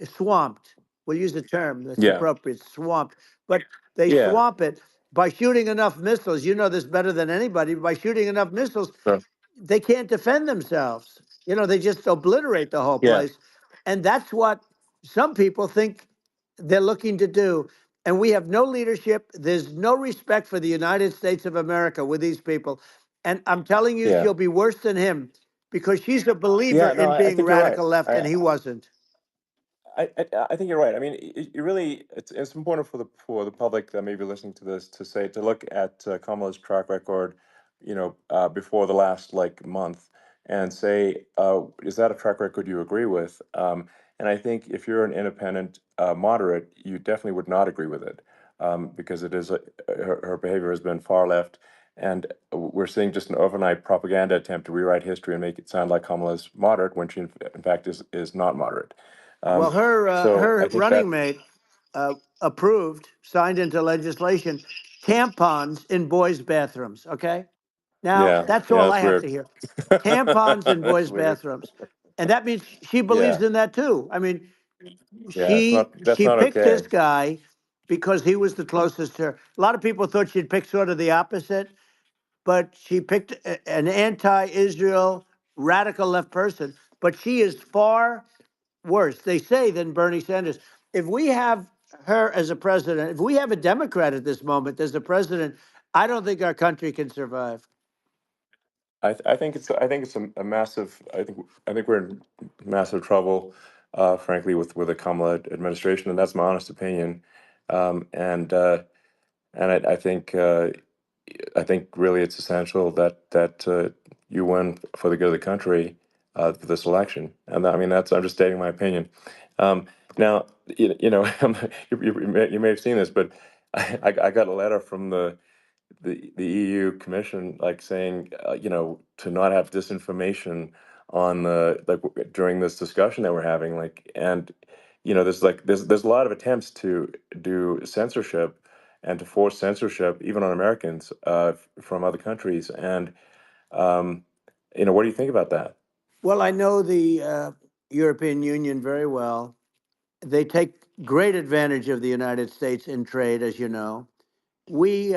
swamped. We'll use the term that's yeah, appropriate, swamped. But they yeah, swamp it by shooting enough missiles. You know this better than anybody. By shooting enough missiles, sure. they can't defend themselves. They just obliterate the whole Yeah, place. And that's what some people think they're looking to do. And we have no leadership. There's no respect for the United States of America with these people. And I'm telling you, yeah, she'll be worse than him because she's a believer yeah. No, in I being think you're right. radical left, and he wasn't. I think you're right. I mean, you really, it's important for the public that may be listening to this to look at Kamala's track record, before the last like month, and say, is that a track record you agree with? And I think if you're an independent moderate, you definitely would not agree with it, because it is her behavior has been far left, and we're seeing just an overnight propaganda attempt to rewrite history and make it sound like Kamala's moderate when she in fact is not moderate. Well, her So I her think running that, mate approved, signed into legislation, tampons in boys' bathrooms. Okay, now yeah, that's yeah, all I that's have to weird. hear. Tampons in That's boys' weird. bathrooms, and that means she Yeah, believes in that too. I mean, yeah, she that's she not picked okay. this guy because he was the closest to her. A lot of people thought she'd pick sort of the opposite, but she picked an anti-Israel radical left person. But she is far worse, they say, than Bernie Sanders. If we have her as a president, if we have a Democrat at this moment as a president, I don't think our country can survive. I think it's a massive. I think we're in massive trouble, frankly, with the Kamala administration, and that's my honest opinion. Um, and uh, and I think really it's essential that you win for the good of the country for this election. And I mean, I'm just stating my opinion. Now, you may have seen this, but I got a letter from the EU Commission, like saying, to not have disinformation on the during this discussion that we're having, and there's a lot of attempts to do censorship and to force censorship even on Americans from other countries, and um, what do you think about that? Well, I know the European Union very well. They take great advantage of the United States in trade, as you know. We,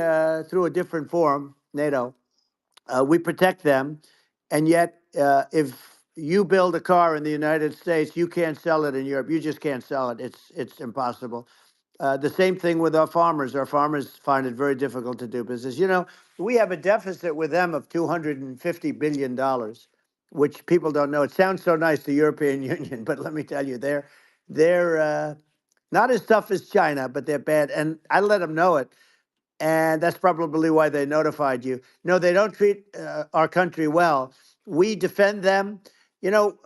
through a different forum, NATO, we protect them, and yet, if you build a car in the United States, you can't sell it in Europe. You just can't sell it. It's impossible. The same thing with our farmers. Our farmers find it very difficult to do business. We have a deficit with them of $250 billion, which people don't know. It sounds so nice, the European Union, but let me tell you, they're not as tough as China, but they're bad. And I let them know it. and that's probably why they notified you. No, they don't treat our country well. We defend them, you know,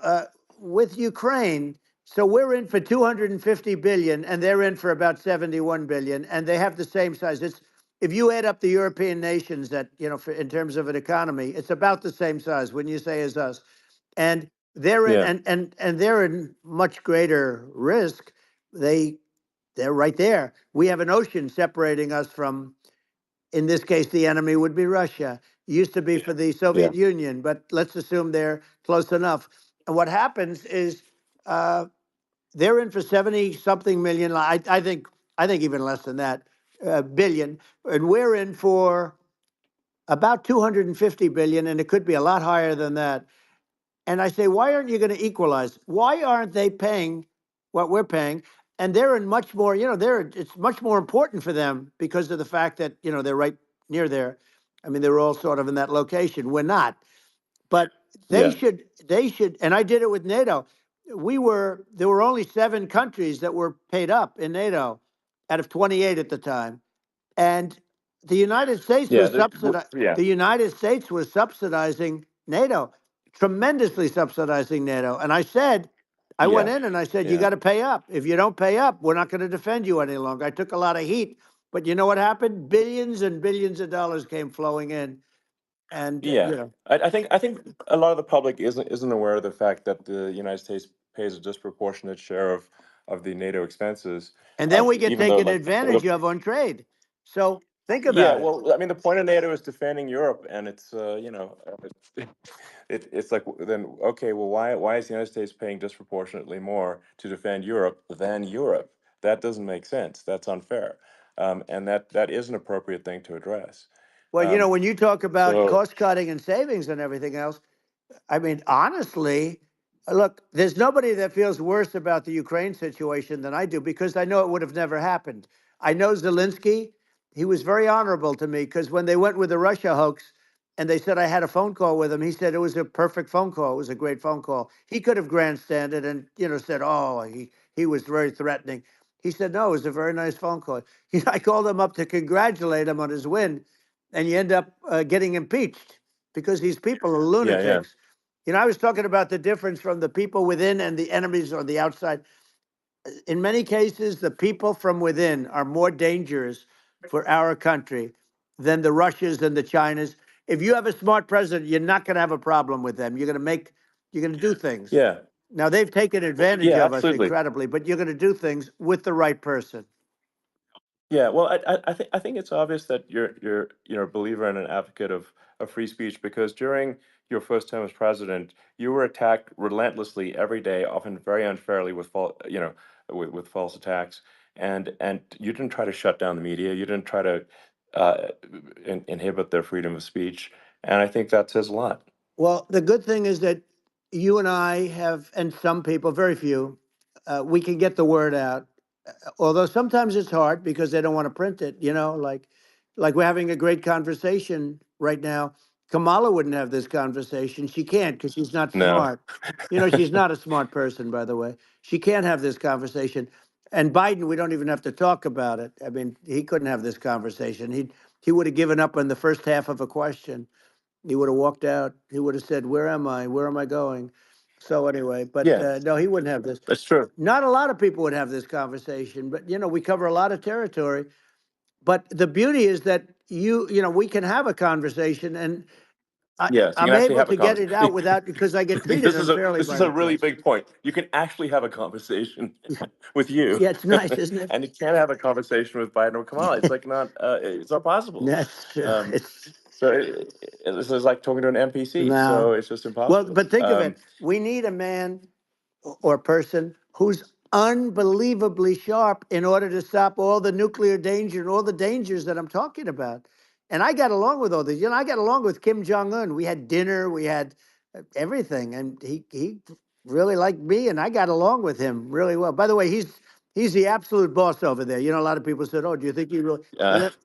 with Ukraine. So we're in for 250 billion, and they're in for about 71 billion, and they have the same size. It's if you add up the European nations that in terms of an economy, it's about the same size. When you say as us, and they're in, Yeah. and they're in much greater risk. They they're right there. We have an ocean separating us from, in this case, the enemy would be Russia. Used to be for the Yeah. Soviet Union, but let's assume they're close enough. And what happens is uh, they're in for 70 something million. I think even less than that, billion, and we're in for about 250 billion, and it could be a lot higher than that. And I say, why aren't you going to equalize? Why aren't they paying what we're paying? And they're in much more, it's much more important for them because of the fact that, they're right near there. I mean, they're all sort of in that location. We're not. But Yeah. they should, and I did it with NATO. There were only 7 countries that were paid up in NATO out of 28 at the time. And the United States Yeah. was subsidizing. Yeah. The United States was subsidizing NATO, tremendously subsidizing NATO. And I said, I went Yeah. in and I said, you Yeah. got to pay up. If you don't pay up, we're not going to defend you any longer. I took a lot of heat, but you know what happened? Billions and billions of dollars came flowing in, and Yeah. I think a lot of the public isn't aware of the fact that the United States pays a disproportionate share of the NATO expenses, and then we get even though taken like advantage of on trade. So think yeah, about it. well, I mean, the point of NATO is defending Europe, and it's it's like then okay, well, why is the United States paying disproportionately more to defend Europe than Europe? That doesn't make sense. That's unfair, and that is an appropriate thing to address. Well, Um, when you talk about so cost cutting and savings and everything else, I mean, honestly, look, there's nobody that feels worse about the Ukraine situation than I do because I know it would have never happened. I know Zelensky. He was very honorable to me because when they went with the Russia hoax and they said I had a phone call with him, he said it was a perfect phone call. It was a great phone call. He could have grandstanded and, said, oh, he was very threatening. He said, no, it was a very nice phone call. I called him up to congratulate him on his win, and you end up getting impeached because these people are yeah, yeah, lunatics. I was talking about the difference from the people within and the enemies on the outside. In many cases, the people from within are more dangerous for our country than the Russias and the Chinas. If you have a smart president, you're not going to have a problem with them. You're going to do things. yeah, Now, they've taken advantage yeah, of us absolutely. incredibly, but you're going to do things with the right person. Yeah, well, I think it's obvious that you're a believer and an advocate of free speech because during your first term as president, you were attacked relentlessly every day, often very unfairly with with false attacks, and you didn't try to shut down the media, you didn't try to inhibit their freedom of speech, and I think that says a lot. Well, the good thing is that you and I have, and some people, very few, we can get the word out. Although sometimes it's hard because they don't want to print it. Like we're having a great conversation right now. Kamala wouldn't have this conversation. She can't because she's not No. smart. She's not a smart person, by the way. She can't have this conversation. And Biden, we don't even have to talk about it. I mean, he couldn't have this conversation. He would have given up on the first half of a question. He would have walked out. He would have said, "Where am I? Where am I going?" So anyway, but Yeah, no, he wouldn't have this. that's true. Not a lot of people would have this conversation, but we cover a lot of territory. But the beauty is that we can have a conversation, and Yes, you I'm can actually able have a to get it out conversation. without because I get treated unfairly This by is a the really press. big point. You can actually have a conversation with you, Yeah, it's nice, isn't it? and you can't have a conversation with Biden or Kamala. It's like not it's not possible. That's true. Um, It's so this is like talking to an NPC. no. So it's just Well, impossible. but think of it. We need a man or person who's unbelievably sharp in order to stop all the nuclear danger and all the dangers that I'm talking about. And I got along with all these. I got along with Kim Jong Un. We had dinner, we had everything, and he really liked me, and I got along with him really well. By the way, he's the absolute boss over there. A lot of people said, "Oh, do you think he really?"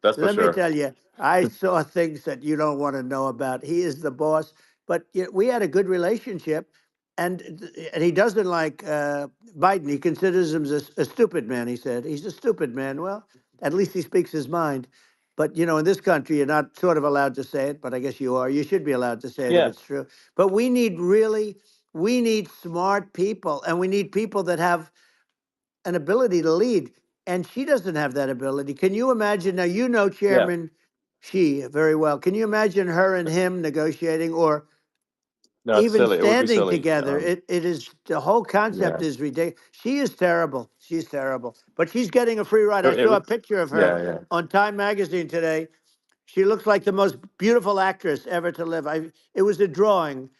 That's for Let me sure. tell you, I saw things that you don't want to know about. He is the boss. But we had a good relationship, and he doesn't like Biden. He considers him a stupid man. He said he's a stupid man. Well, at least he speaks his mind. But in this country, you're not sort of allowed to say it, but I guess you are. You should be allowed to say it if Yeah, it's true. But we need smart people, and we need people that have an ability to lead. And she doesn't have that ability. Can you imagine? Now, yeah. Chairman Xi very well. Can you imagine her and him negotiating, or No, it's even silly. It would be standing silly. together? It is, the whole concept Yeah, is ridiculous. She is terrible. She's terrible. But she's getting a free ride. I it saw a would. picture of her Yeah, yeah, on Time Magazine today. She looks like the most beautiful actress ever to live. It was a drawing,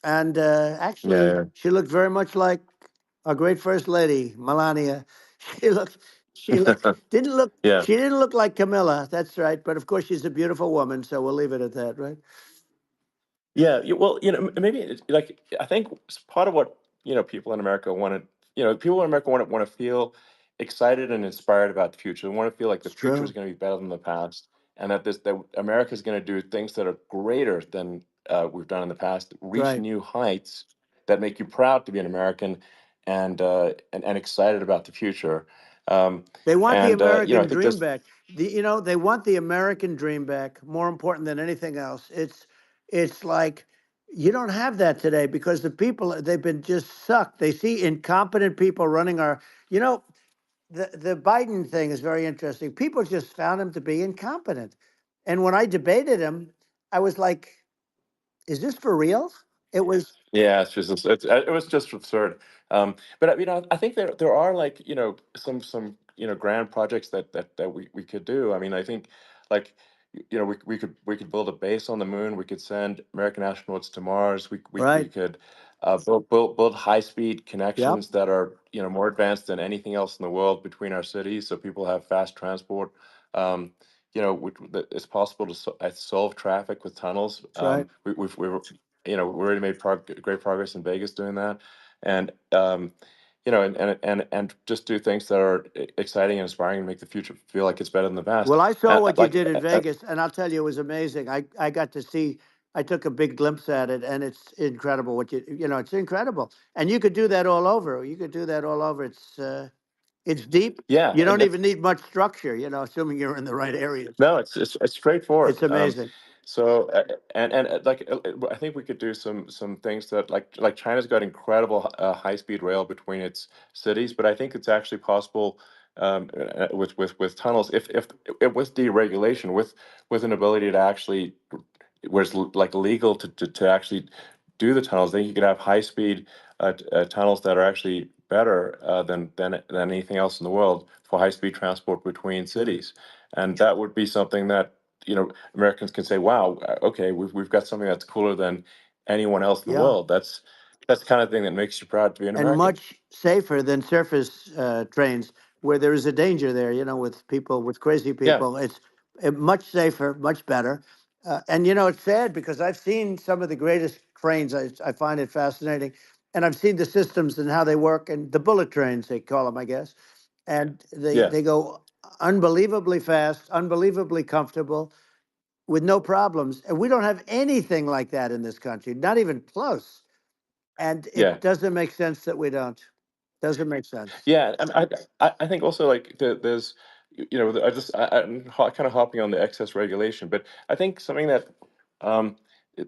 and actually, yeah, she looked very much like our great First Lady, Melania. She looked, she looked, yeah. didn't look, Yeah. she didn't look like Camilla. That's right. But of course, she's a beautiful woman, so we'll leave it at that, right? Yeah, well, maybe like I think part of what people in America want to, people in America want to feel excited and inspired about the future. They want to feel like the It's future is true. going to be better than the past, and that America is going to do things that are greater than we've done in the past, reach Right. new heights that make you proud to be an American, and excited about the future. Um, They want the and I American think dream this, back. They want the American dream back. More important than anything else. It's like you don't have that today because the people, they've been just sucked. They see incompetent people running our. You know, the Biden thing is very interesting. People just found him to be incompetent, and when I debated him, I was like, "Is this for real?" It was Yeah, it was just absurd. But I think there are like some grand projects that we could do. I mean, I think like we could build a base on the moon. We could send American astronauts to Mars. We right. could build high speed Yep. connections that are more advanced than anything else in the world between our cities, so people have fast transport. Um, it's possible to solve traffic with tunnels. That's right. We already made great progress in Vegas doing that, and and just do things that are exciting and inspiring and make the future feel like it's better than the past. Well, I saw what you Like, did in Vegas, and I'll tell you, it was amazing. I got to see. I took a big glimpse at it, and it's incredible. It's incredible, and you could do that all over. You could do that all over. It's deep. yeah, You and don't even need much structure. Assuming you're in the right areas. no, it's straightforward. It's amazing. So like I think we could do some things that like China's got incredible high speed rail between its cities, but I think it's actually possible with tunnels if with deregulation with an ability to actually where it's like legal to actually do the tunnels. Then you could have high speed tunnels that are actually better than anything else in the world for high speed transport between Right. cities, and that would be something that Americans can say, "Wow, okay, we've got something that's cooler than anyone else in the Yeah. world." That's the kind of thing that makes you proud to be an And American. much safer than surface trains, where there is a danger there. With people, with crazy Yeah, people, it's much safer, much better. And it's sad because I've seen some of the greatest trains. I find it fascinating, and I've seen the systems and how they work, and the bullet trains they call them, I guess. And they yeah, they go unbelievably fast, unbelievably comfortable, with no problems. And we don't have anything like that in this country, not even close. And yeah. it doesn't make sense that we don't. Doesn't make sense. Yeah, and I think also like there's I'm kind of hopping on the excess regulation, but I think something that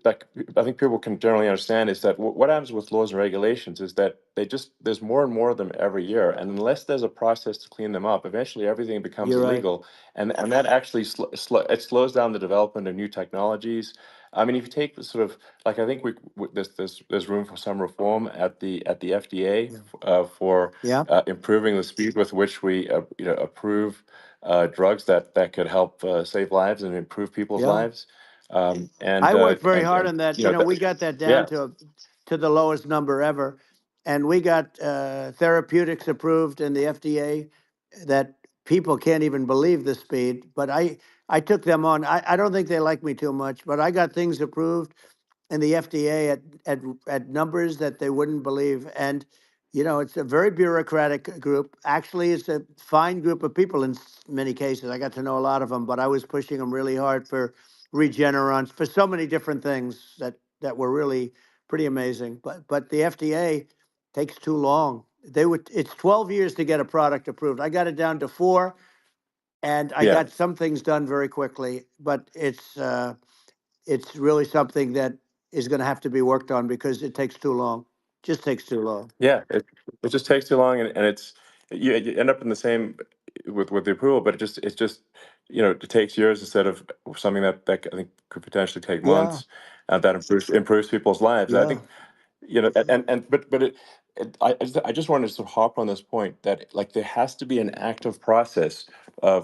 like I think people can generally understand is that what happens with laws and regulations is that there's more and more of them every year, and unless there's a process to clean them up, eventually everything becomes You're right. illegal, and that actually it slows down the development of new technologies. I mean, if you take the sort of like I think there's room for some reform at the FDA Yeah. for Yeah. improving the speed with which we approve drugs that could help save lives and improve people's Yeah. lives. I worked very hard And on that. We got that down yeah, to the lowest number ever, and we got therapeutics approved in the FDA that people can't even believe the speed. But I took them on. I don't think they like me too much, but I got things approved in the FDA at numbers that they wouldn't believe. And it's a very bureaucratic group. Actually, it's a fine group of people in many cases. I got to know a lot of them, but I was pushing them really hard for Regeneron, for so many different things that were really pretty amazing. But the FDA takes too long. It's 12 years to get a product approved. I got it down to 4, and I Yeah. got some things done very quickly, but it's really something that is going to have to be worked on because it takes too long. Just takes too long. Yeah, it just takes too long, and it's you end up in the same with the approval, but it's just it takes years instead of something that I think could potentially take Yeah, months, that improves people's lives. I yeah, think and but I just wanted to sort of hop on this point that like there has to be an active process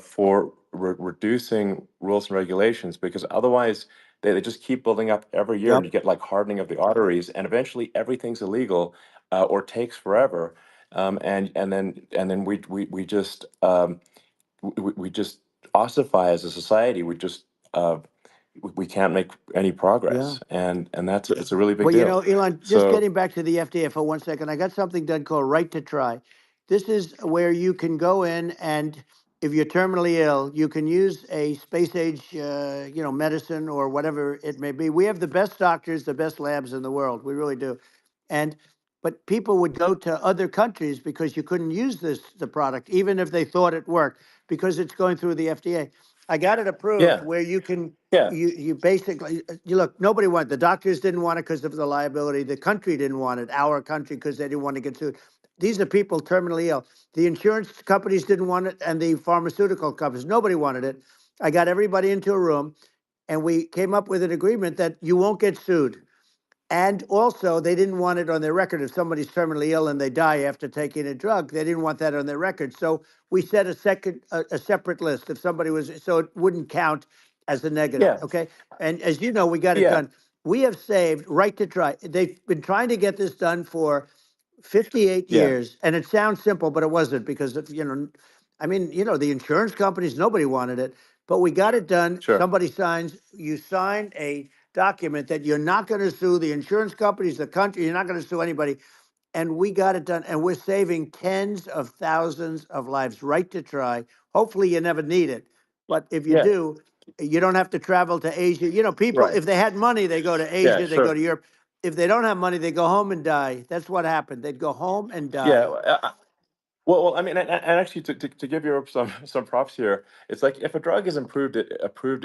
for reducing rules and regulations, because otherwise they just keep building up every year, and yep, you get like hardening of the arteries, and eventually everything's illegal, or takes forever, and then we just we just ossify as a society. Uh, we can't make any yeah. progress, and that's it's a really big Well, you deal. know, Elon, just So getting back to the FDA for 1 second, I got something done called Right to Try. This is where you can go in and if you're terminally ill, you can use a space age, medicine or whatever it may be. We have the best doctors, the best labs in the world. We really do. And but people would go to other countries because you couldn't use the product, even if they thought it worked, because it's going through the FDA. I got it approved yeah, where you can yeah, you basically you look, nobody wanted, the doctors didn't want it because of the liability, the country didn't want it, our country, because they didn't want to get sued. These are people terminally ill. The insurance companies didn't want it, and the pharmaceutical companies, nobody wanted it. I got everybody into a room, and we came up with an agreement that you won't get sued. And also, they didn't want it on their record. If somebody's terminally ill and they die after taking a drug, they didn't want that on their record. So we set a separate list. If somebody was, so it wouldn't count as a negative. yeah, Okay. And as you know, we got it yeah, done. We have saved Right to Try. They've been trying to get this done for 58 yeah, years. And it sounds simple, but it wasn't because of, I mean, the insurance companies, nobody wanted it, but we got it done. sure, Somebody signs, you sign a document that you're not going to sue the insurance companies, the country, you're not going to sue anybody. And we got it done. And we're saving tens of thousands of lives. Right to Try. Hopefully you never need it. But if you yeah, do, you don't have to travel to Asia. People, right, if they had money, they go to yeah, Asia, they go sure, to Europe. If they don't have money, they go home and die. That's what happened. They'd go home and yeah. die. Well, I mean, and actually, to give Europe some props here, it's like if a drug is approved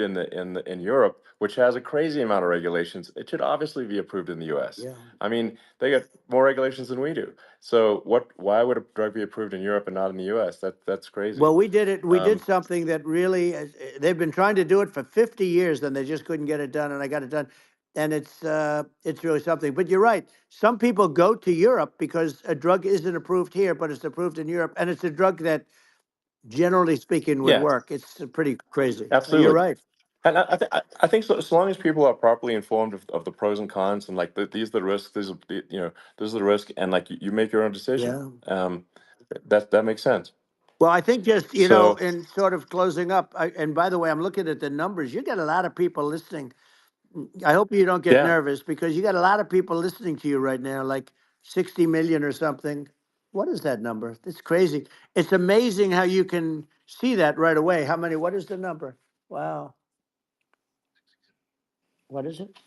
in Europe, which has a crazy amount of regulations, it should obviously be approved in the U.S. Yeah. I mean, they got more regulations than we do. So why would a drug be approved in Europe and not in the U.S.? That's crazy. Well, we did it. We did Um, something that really, they've been trying to do it for 50 years, and they just couldn't get it done. And I got it done, and it's really something. But you're right. Some people go to Europe because a drug isn't approved here, but it's approved in Europe, and it's a drug that, generally speaking, would yeah, work. It's pretty crazy. You're absolutely. right. And I think so long as people are properly informed of the pros and cons, and like these are the risks, these are this is the risk, and like you make your own decision. Yeah. That makes sense. Well, I think just So in sort of closing up. And by the way, I'm looking at the numbers. You got a lot of people listening. I hope you don't get yeah. nervous because you got a lot of people listening to you right now, like 60 million or something. What is that number? It's crazy. It's amazing how you can see that right away. How many? What is the number? Wow. What is it?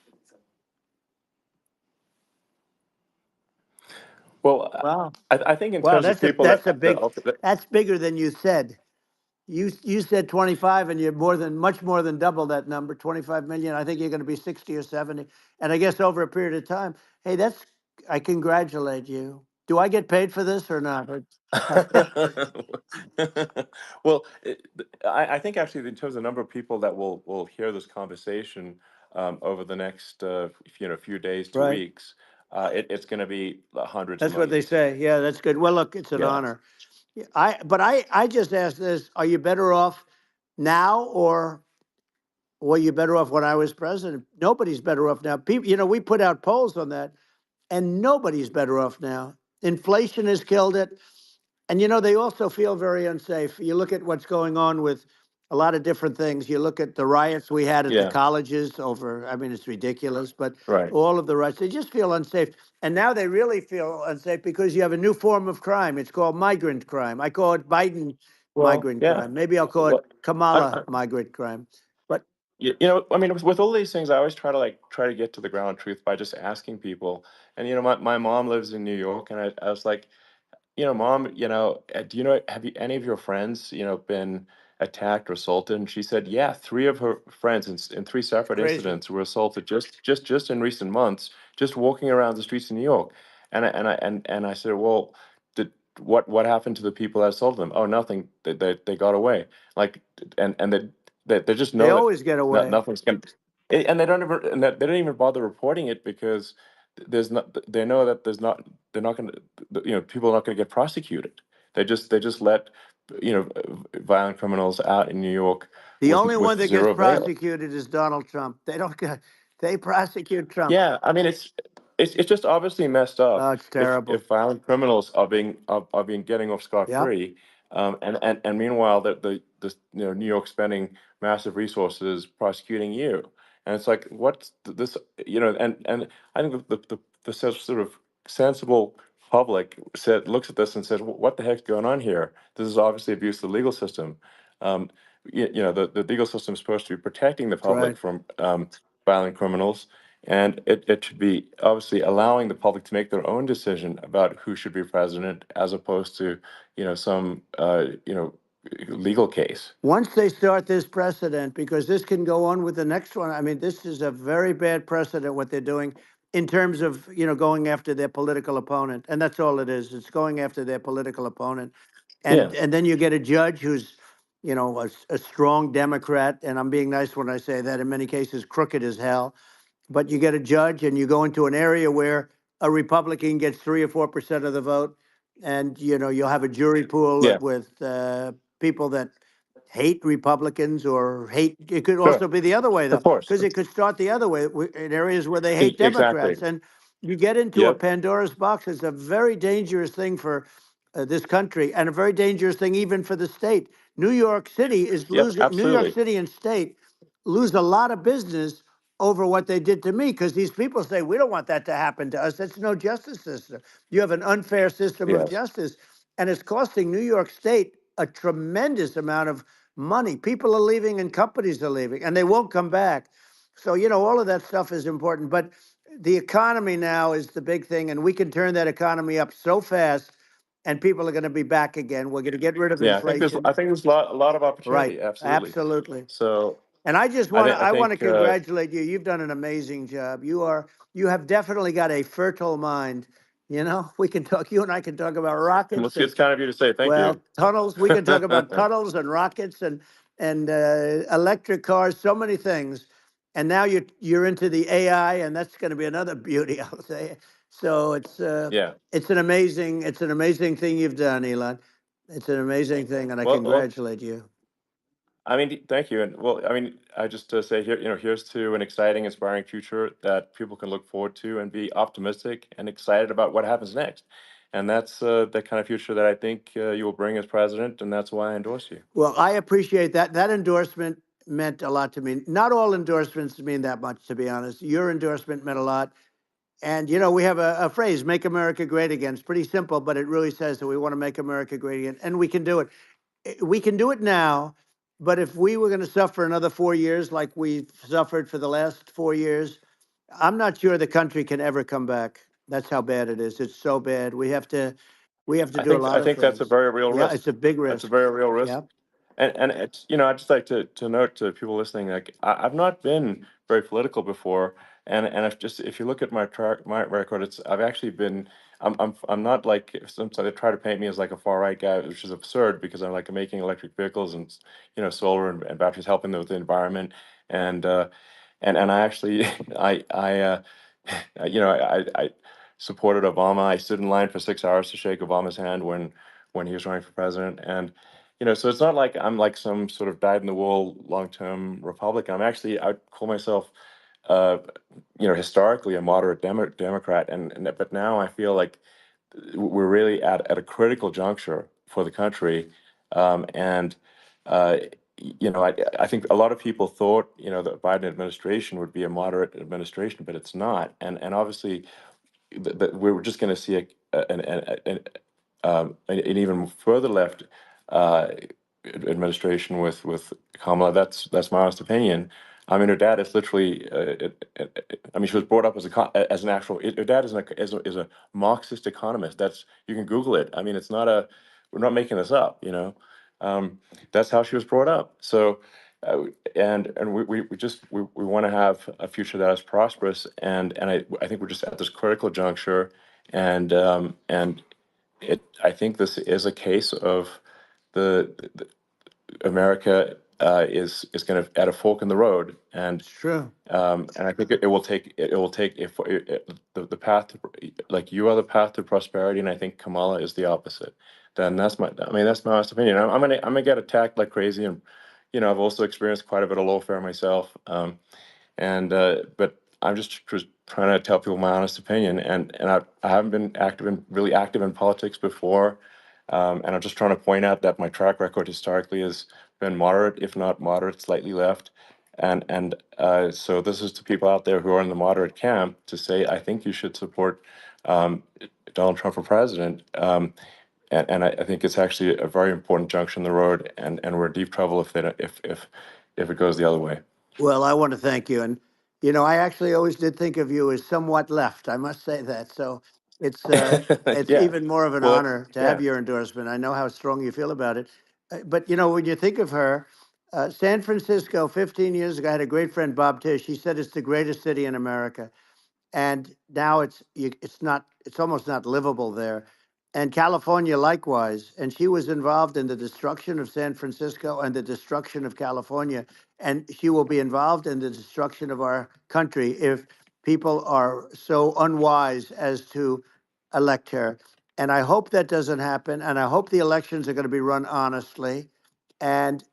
Well, Wow. I think in Wow, terms of that's a people that's a that big that's bigger than you said. You said 25 and you're much more than double that number, 25 million. I think you're going to be 60 or 70. And I guess over a period of time. Hey, I congratulate you. Do I get paid for this or not? well, I think actually in terms of the number of people that will hear this conversation over the next few days to Right. weeks, it's going to be hundreds of That's what they millions. say. Yeah, that's good. Well, look, it's an Yeah. honor. Yeah, I just asked this, are you better off now or were you better off when I was president? Nobody's better off now. People, we put out polls on that and nobody's better off now. Inflation has killed it. And they also feel very unsafe. You look at what's going on with a lot of different things. You look at the riots we had at the Yeah. colleges over, I mean, it's ridiculous, but Right. all of the riots, they just feel unsafe. And now they really feel unsafe because you have a new form of crime. It's called migrant crime. I call it Biden Well, migrant yeah. crime. Maybe I'll call it Well, Kamala migrant crime. But I mean, with all these things, I always try to get to the ground truth by just asking people. And my mom lives in New York, and I was like, Mom, do you know, have you any of your friends, been attacked or assaulted? And she said, yeah, three of her friends in three separate Crazy. incidents were assaulted just in recent months, just walking around the streets of New York. And I said, well, did what happened to the people that assaulted them? Oh, nothing. They got away. Like, and they just They know that always get away. nothing's going. And they don't even and they don't even bother reporting it because there's not. They know that there's not. They're not going to. People are not going to get prosecuted. They just let violent criminals out in New York The only one with that gets zero bail. prosecuted is Donald Trump. They don't get, they prosecute Trump. Yeah, I mean it's just obviously messed up Oh, it's terrible. if violent criminals are being getting off scot Yep, free, and meanwhile the New York spending massive resources prosecuting you, and it's like what's this and I think the sort of sensible public looks at this and says, what the heck's going on here? This is obviously abuse of the legal system. Um, the legal system is supposed to be protecting the that's right. public from violent criminals, and it should be obviously allowing the public to make their own decision about who should be president, as opposed to, some, legal case. Once they start this precedent, because this can go on with the next one. I mean, this is a very bad precedent what they're doing in terms of, going after their political opponent. And that's all it is. It's going after their political opponent. Yeah, And then you get a judge who's, a strong Democrat, and I'm being nice when I say that, in many cases crooked as hell. But you get a judge and you go into an area where a Republican gets 3 or 4% of the vote, and you'll have a jury pool yeah, with people that hate Republicans or hate. It could sure, also be the other way of though, course. because it could start the other way in areas where they hate Exactly. Democrats, and you get into a Yep. Pandora's box. It's a very dangerous thing for this country, and a very dangerous thing even for the state. New York City is Yep. losing. New York Absolutely. City and state lose a lot of business over what they did to me, because these people say we don't want that to happen to us. That's no justice system. You have an unfair system of Yes. justice, and it's costing New York State a tremendous amount of money. People are leaving and companies are leaving, and they won't come back. So all of that stuff is important, but the economy now is the big thing, and we can turn that economy up so fast, and people are going to be back again. We're going to get rid of Yeah, I think there's inflation. I think there's a lot of Right. opportunity. Absolutely. Absolutely. So And I just I want to think I I want to think congratulate you. You've done an amazing job. You have definitely got a fertile mind. We can talk. You and I can talk about rockets it's and, kind of you to say thank you. well, tunnels. We can talk about tunnels and rockets and electric cars. So many things. And now you're into the AI, and that's going to be another beauty, I'll say. So Yeah. it's an amazing thing you've done, Elon. It's an amazing thing, and I Well, congratulate you. I mean, thank you. And well, I mean, I just to say here, here's to an exciting, inspiring future that people can look forward to and be optimistic and excited about what happens next. And that's the kind of future that I think you will bring as president, and that's why I endorse you. Well, I appreciate that. That endorsement meant a lot to me. Not all endorsements mean that much, to be honest. Your endorsement meant a lot. And, we have a phrase, make America great again. It's pretty simple, but it really says that we want to make America great again. And we can do it. We can do it now. But if we were going to suffer another 4 years like we've suffered for the last 4 years, I'm not sure the country can ever come back. That's how bad it is. It's so bad. We have to I do a think lot I of think that's a things. very real Yeah, risk. it's a big That's a risk. very real risk. Yeah. And it's I'd just like to note to people listening, like I've not been very political before, and if you look at my record, I've actually been I'm not like sometimes they try to paint me as like a far right guy, which is absurd because I'm like making electric vehicles and solar and batteries, helping with the environment, and and I actually I supported Obama. I stood in line for 6 hours to shake Obama's hand when he was running for president, and so it's not like I'm like some sort of dyed-in-the-wool long-term Republican. I'd call myself, uh, historically a moderate Democrat, but now I feel like we're really at a critical juncture for the country, and uh, I think a lot of people thought the Biden administration would be a moderate administration, but it's not, and obviously we're just going to see an even further left uh, administration with Kamala. That's my honest opinion. I mean, her dad is literally. I mean, she was brought up as an actual. Her dad is a Marxist economist. That's, you can Google it. I mean, it's not a. We're not making this up. That's how she was brought up. So, uh, and we want to have a future that is prosperous, and I think we're just at this critical juncture, and I think this is a case of the America is kind of at a fork in the road, It's true. and I think it will take if the path to, like, you are the path to prosperity, and I think Kamala is the opposite. Then that's my honest opinion. I'm gonna get attacked like crazy, and I've also experienced quite a bit of lawfare myself. And but I'm just trying to tell people my honest opinion, and I haven't been really active in politics before, and I'm just trying to point out that my track record historically has been moderate, if not moderate, slightly left, and so this is to people out there who are in the moderate camp to say I think you should support um, Donald Trump for president. And I think it's actually a very important junction in the road, and we're in deep trouble if they don't, if it goes the other way. Well, I want to thank you. And, I actually always did think of you as somewhat left. I must say that. So it's it's Yeah. even more of an Well, honor to have yeah. your endorsement. I know how strong you feel about it. But, when you think of her, San Francisco 15 years ago, I had a great friend, Bob Tish. He said it's the greatest city in America, and now it's not, it's almost not livable there. And California likewise. And she was involved in the destruction of San Francisco and the destruction of California, and she will be involved in the destruction of our country if people are so unwise as to elect her. And I hope that doesn't happen, and I hope the elections are going to be run honestly, and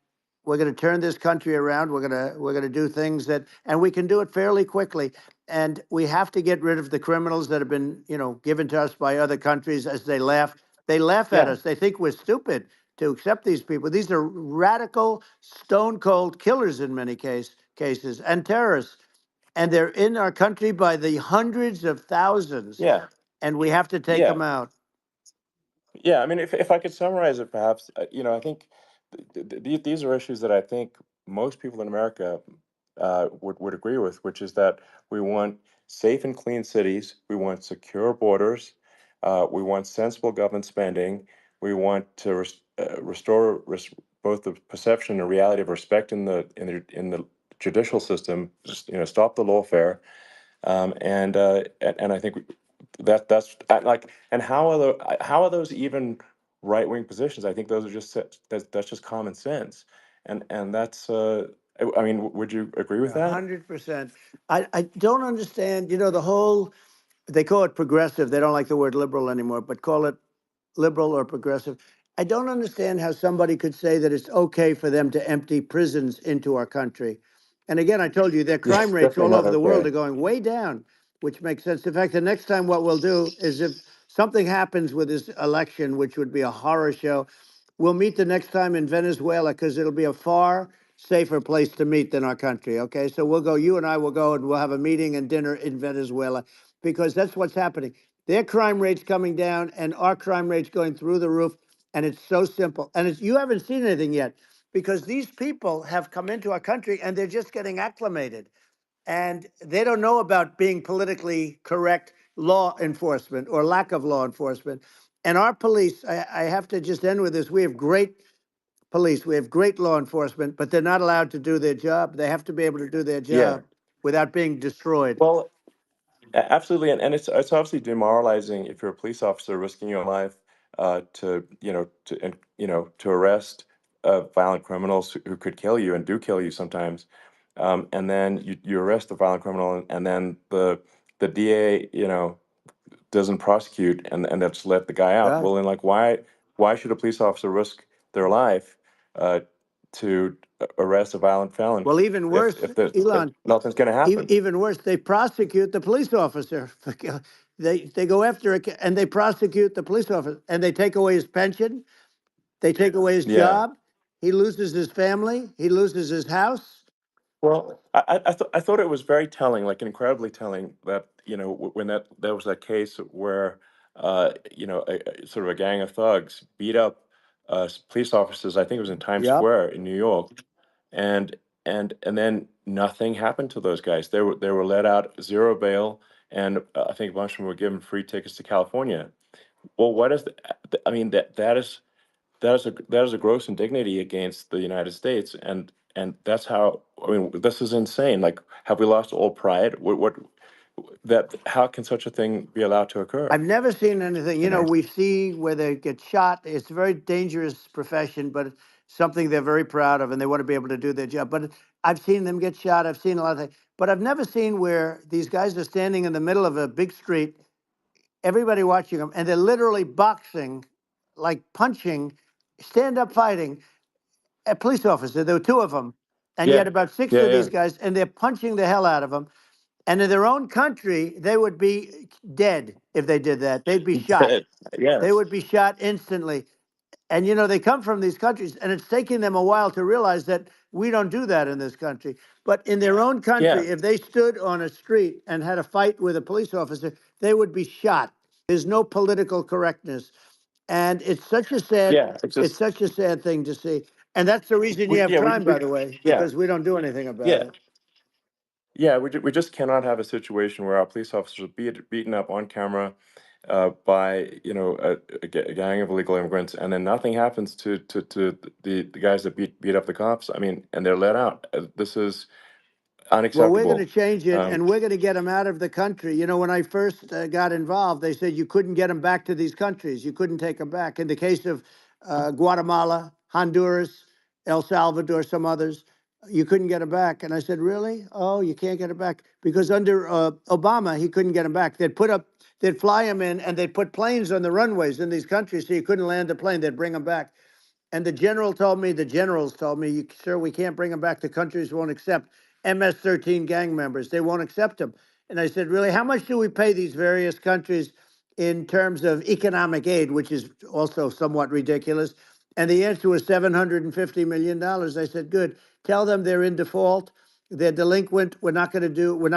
we're going to turn this country around. We're going to do things that, and we can do it fairly quickly. And we have to get rid of the criminals that have been, given to us by other countries as they laugh. They laugh at Yeah. us. They think we're stupid to accept these people. These are radical, stone cold killers in many cases, and terrorists. And they're in our country by the hundreds of thousands, Yeah. and we have to take Yeah. them out. Yeah, I mean, if I could summarize it, perhaps, I think these are issues that I think most people in America would agree with, which is that we want safe and clean cities, we want secure borders, we want sensible government spending, we want to restore both the perception and reality of respect in the judicial system, just, stop the lawfare. And I think that's like, and how are those even right wing positions? I think those are that's just common sense, and that's I mean, would you agree with that? 100%. I don't understand, the whole, they call it progressive. They don't like the word liberal anymore, but call it liberal or progressive. I don't understand how somebody could say that it's okay for them to empty prisons into our country. And again, I told you their Yeah, crime rates definitely all not over the world okay. are going way down, which makes sense. In fact, the next time what we'll do is, if something happens with this election, which would be a horror show, we'll meet the next time in Venezuela, because it'll be a far safer place to meet than our country. Okay. So we'll go, you and I will go, and we'll have a meeting and dinner in Venezuela, because that's what's happening. Their crime rate's coming down and our crime rate's going through the roof. And it's so simple. And you haven't seen anything yet, because these people have come into our country and they're just getting acclimated. And they don't know about being politically correct law enforcement or lack of law enforcement. And our police, I have to just end with this. We have great police, we have great law enforcement, but they're not allowed to do their job. They have to be able to do their Yeah. job without being destroyed. Well, absolutely, and it's obviously demoralizing if you're a police officer risking your life to arrest violent criminals who could kill you and do kill you sometimes, and then you arrest the violent criminal, and then the DA doesn't prosecute, and they just let the guy out. Right. Well, then, like, why should a police officer risk their life uh, to arrest a violent felon Well, even if worse, if Elon, nothing's going to happen? even worse, they prosecute the police officer. They go after it and they prosecute the police officer, and they take away his pension. They take away his Yeah. job. He loses his family. He loses his house. Well, I thought it was very telling, like incredibly telling, that when there was that case where sort of a gang of thugs beat up police officers. I think it was in Times Yep. Square in New York, and and then nothing happened to those guys. They were let out, zero bail, and I think a bunch of them were given free tickets to California. Well, what is I mean, that is that is a gross indignity against the United States, and that's how, I mean, this is insane. Like, have we lost all pride? What that how can such a thing be allowed to occur? I've never seen anything. You know? We see where they get shot. It's a very dangerous profession, but it's something they're very proud of, and they want to be able to do their job. But I've seen them get shot. I've seen a lot of things, but I've never seen where these guys are standing in the middle of a big street, everybody watching them, and they're literally boxing, like punching, stand up fighting a police officer. There were two of them, and you Yeah, had about six yeah, of yeah. these guys, and they're punching the hell out of them. And in their own country, they would be dead if they did that. They'd be shot. Dead. They Yes. would be shot instantly. And they come from these countries, and it's taking them a while to realize that we don't do that in this country. But in their own Yeah, country, if they stood on a street and had a fight with a police officer, they would be shot. There's no political correctness, and yeah. It's it's just such a sad thing to see. And that's the reason you we have yeah crime, we by the way, yeah because we don't do anything about yeah it. yeah we just cannot have a situation where our police officers are beaten up on camera by a gang of illegal immigrants, and then nothing happens to the guys that beat up the cops. I mean, and they're let out. This is Well, we're going to unacceptable. change it, Um, and we're going to get them out of the country. When I first got involved, they said you couldn't get them back to these countries. You couldn't take them back. In the case of Guatemala, Honduras, El Salvador, some others, you couldn't get them back. And I said, really? Oh, you can't get them back because under Obama, he couldn't get them back. They'd fly them in, and they'd put planes on the runways in these countries, so you couldn't land the plane. They'd bring them back. And the generals told me, sir, we can't bring them back. The countries won't accept MS-13 gang members. They won't accept them. And I said, really, how much do we pay these various countries in terms of economic aid, which is also somewhat ridiculous? And the answer was $750 million. I said, good. Tell them they're in default. They're delinquent. We're not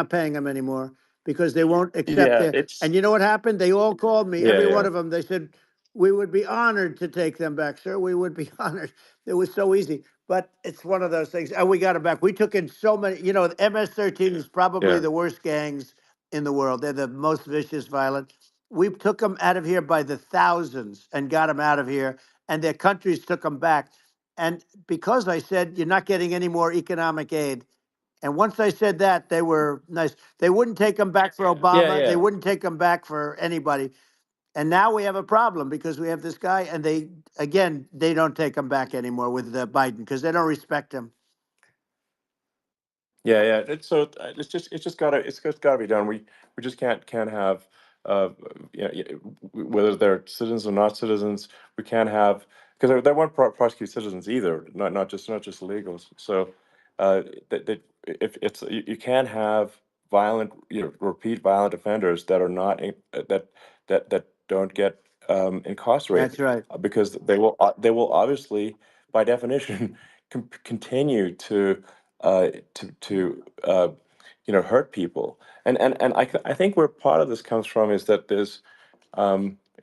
paying them anymore because they won't accept yeah, their. it's And you know what happened? They all called me, yeah, every one yeah, of them. They said, we would be honored to take them back, sir. We would be honored. It was so easy. But it's one of those things. And we got them back. We took in so many, the MS-13 is probably yeah. the worst gangs in the world. They're the most vicious, violent. We took them out of here by the thousands and got them out of here. And their countries took them back. And because I said, you're not getting any more economic aid. And once I said that, they were nice. They wouldn't take them back for Yeah, Obama. They yeah. wouldn't take them back for anybody. And now we have a problem because we have this guy, and they don't take him back anymore with Biden because they don't respect him. Yeah, yeah. It's just gotta be done. We just can't have whether they're citizens or not citizens. We can't have, because they won't prosecute citizens either. Not just illegals. So that if it's you can't have violent, repeat violent offenders that are not that don't get That's incarcerated, right. because they will obviously, by definition, continue to hurt people. And I think where part of this comes from is that there's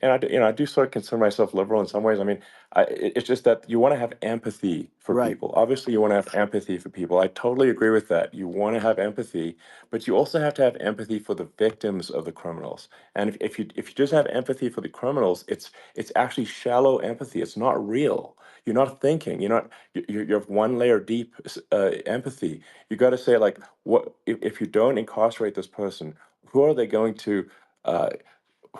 and I do sort of consider myself liberal in some ways. I mean, it's just that you want to have empathy for Right. people. Obviously, you want to have empathy for people. I totally agree with that. You want to have empathy, but you also have to have empathy for the victims of the criminals. And if you just have empathy for the criminals, it's actually shallow empathy. It's not real. You're not thinking. You have one layer deep empathy. You got to say, like, what if you don't incarcerate this person? Who are they going to uh,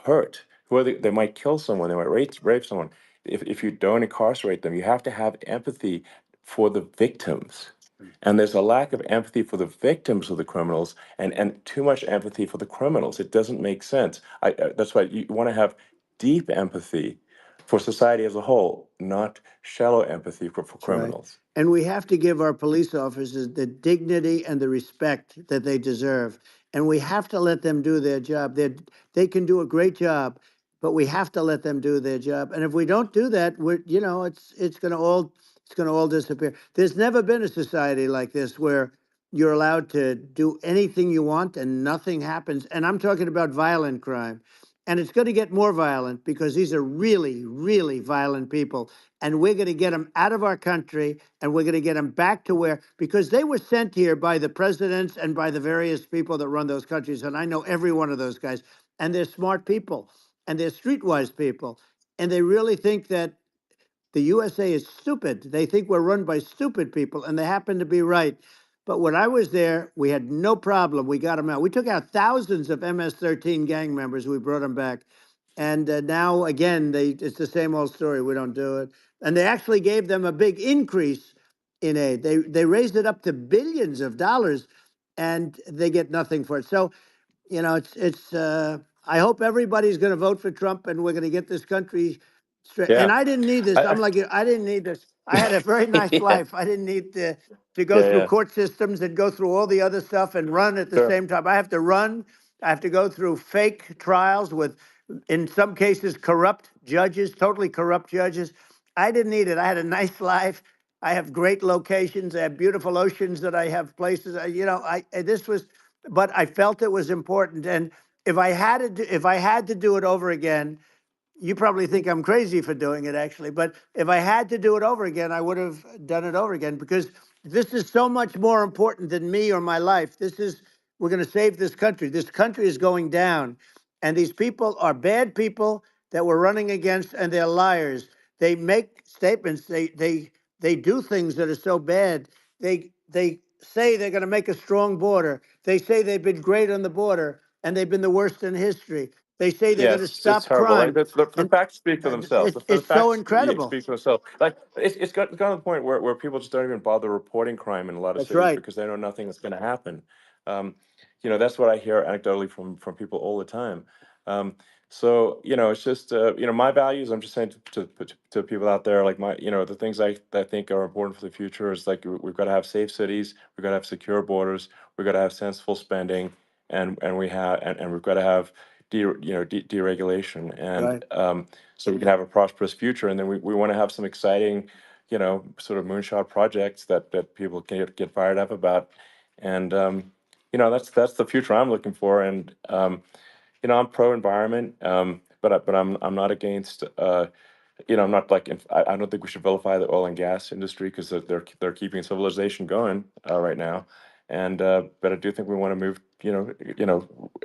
hurt? Who are they might kill someone. They might rape someone. If you don't incarcerate them, you have to have empathy for the victims. And there's a lack of empathy for the victims of the criminals, and too much empathy for the criminals. It doesn't make sense. That's why you want to have deep empathy for society as a whole, not shallow empathy for That's right. criminals. And we have to give our police officers the dignity and the respect that they deserve. And we have to let them do their job. They can do a great job, but we have to let them do their job. And if we don't do that, it's going to all disappear. There's never been a society like this where you're allowed to do anything you want and nothing happens. And I'm talking about violent crime. And it's going to get more violent because these are really, really violent people, and we're going to get them out of our country, and we're going to get them back to because they were sent here by the presidents and by the various people that run those countries. And I know every one of those guys, and they're smart people, and they're streetwise people, and they really think that The USA is stupid. They think we're run by stupid people, and they happen to be right. But when I was there, we had no problem. We got them out. We took out thousands of MS-13 gang members. We brought them back. And now, again, it's the same old story. We don't do it. And they actually gave them a big increase in aid. They raised it up to billions of dollars, and they get nothing for it. So it's. I hope everybody's going to vote for Trump, and we're going to get this country straight. And Yeah. I didn't need this. I, I'm I like you. I didn't need this. I had a very nice yeah. life. I didn't need to go Yeah. through Yeah. court systems and go through all the other stuff and run at the Sure. same time. I have to run. I have to go through fake trials with, in some cases, corrupt judges, totally corrupt judges. I didn't need it. I had a nice life. I have great locations. I have beautiful oceans that I have places. This was, but I felt it was important. And if I had to do it over again, you probably think I'm crazy for doing it, actually. But if I had to do it over again, I would have done it over again, because this is so much more important than me or my life. We're going to save this country. This country is going down. And these people are bad people that we're running against, and they're liars. They make statements. They do things that are so bad. They say they're going to make a strong border. They say they've been great on the border, and they've been the worst in history. They say they're Yeah, going to it's stop horrible. Like crime, the and facts speak for themselves. The it's so facts incredible. speak for themselves. Like it's gotten to the point where people just don't even bother reporting crime in a lot of That's cities right. because they know nothing is going to happen. Um, that's what I hear anecdotally from people all the time. Um, so it's just my values. I'm just saying to people out there, like the things I think are important for the future is like we've got to have safe cities, we've got to have secure borders, we've got to have sensible spending, and we've got to have deregulation, and Right. so we can have a prosperous future. And then we want to have some exciting, sort of moonshot projects that people can get fired up about. And that's the future I'm looking for. And I'm pro environment, but I'm not against. I'm not like I don't think we should vilify the oil and gas industry because they're keeping civilization going right now, and but I do think we want to move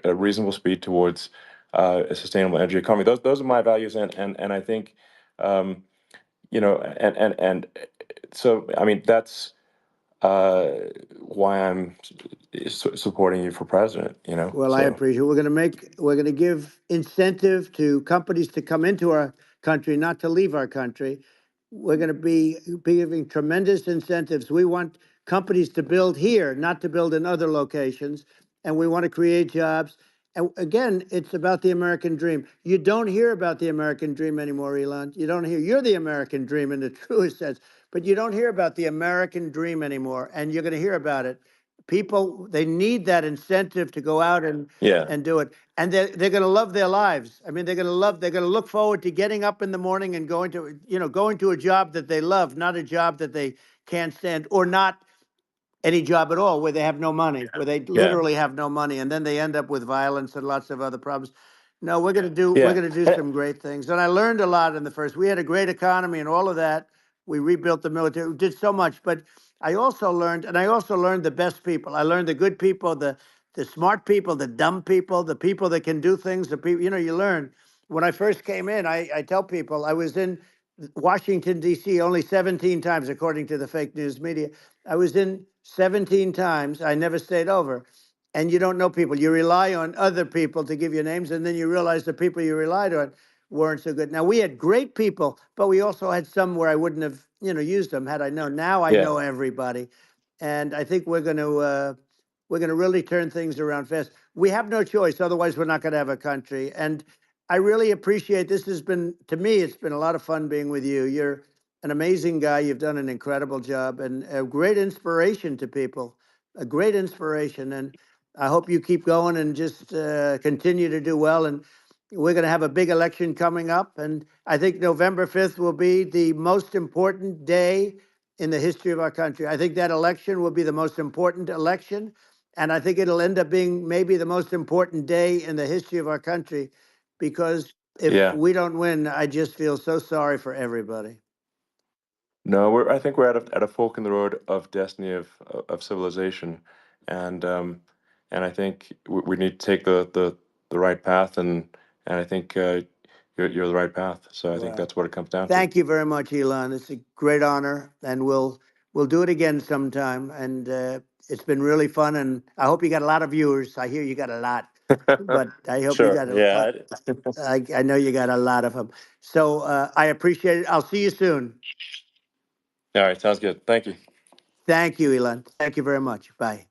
at a reasonable speed towards a sustainable energy economy. Those are my values, and I think and so I mean that's uh, why I'm supporting you for president. Well, I So appreciate it. We're going to give incentive to companies to come into our country, not to leave our country. We're going to be giving tremendous incentives. We want companies to build here, not to build in other locations. And we want to create jobs. And again, it's about the American dream. You don't hear about the American dream anymore, Elon. You don't hear. You're the American dream in the truest sense, but you don't hear about the American dream anymore. And you're going to hear about it. People, they need that incentive to go out yeah, and do it, and they're going to love their lives. I mean, they're going to look forward to getting up in the morning and going to a job that they love, not a job that they can't stand, or not any job at all, where they have no money, where they yeah, literally have no money, and then they end up with violence and lots of other problems. No, we're yeah. going to do some great things, and I learned a lot in the first. We had a great economy and all of that. We rebuilt the military, we did so much, but I also learned, the best people. I learned the good people, the smart people, the dumb people, the people that can do things. The people, you learn. When I first came in, I tell people I was in Washington D.C. only 17 times, according to the fake news media. I was in 17 times. I never stayed over. And you don't know people. You rely on other people to give you names, and then you realize the people you relied on weren't so good. Now, we had great people, but we also had some where I wouldn't have, used them had I known. Now I Yeah. know everybody. And I think we're going to really turn things around fast. We have no choice. Otherwise, we're not going to have a country. And I really appreciate this. Has been, to me, it's been a lot of fun being with you. You're an amazing guy. You've done an incredible job and a great inspiration to people, a great inspiration. And I hope you keep going and just continue to do well. And we're going to have a big election coming up. And I think November 5th will be the most important day in the history of our country. I think that election will be the most important election. And I think it'll end up being maybe the most important day in the history of our country, because if Yeah. we don't win, I just feel so sorry for everybody. No, I think we're at a fork in the road of destiny of civilization, and I think we need to take the right path, and I think you're the right path. So I think Well, that's what it comes down to. thank you very much, Elon. It's a great honor, and we'll do it again sometime. And it's been really fun, and I hope you got a lot of viewers. I hear you got a lot, but I hope you Sure. got a Yeah. lot. I know you got a lot of them. So I appreciate it. I'll see you soon. All right. Sounds good. Thank you. Thank you, Elon. Thank you very much. Bye.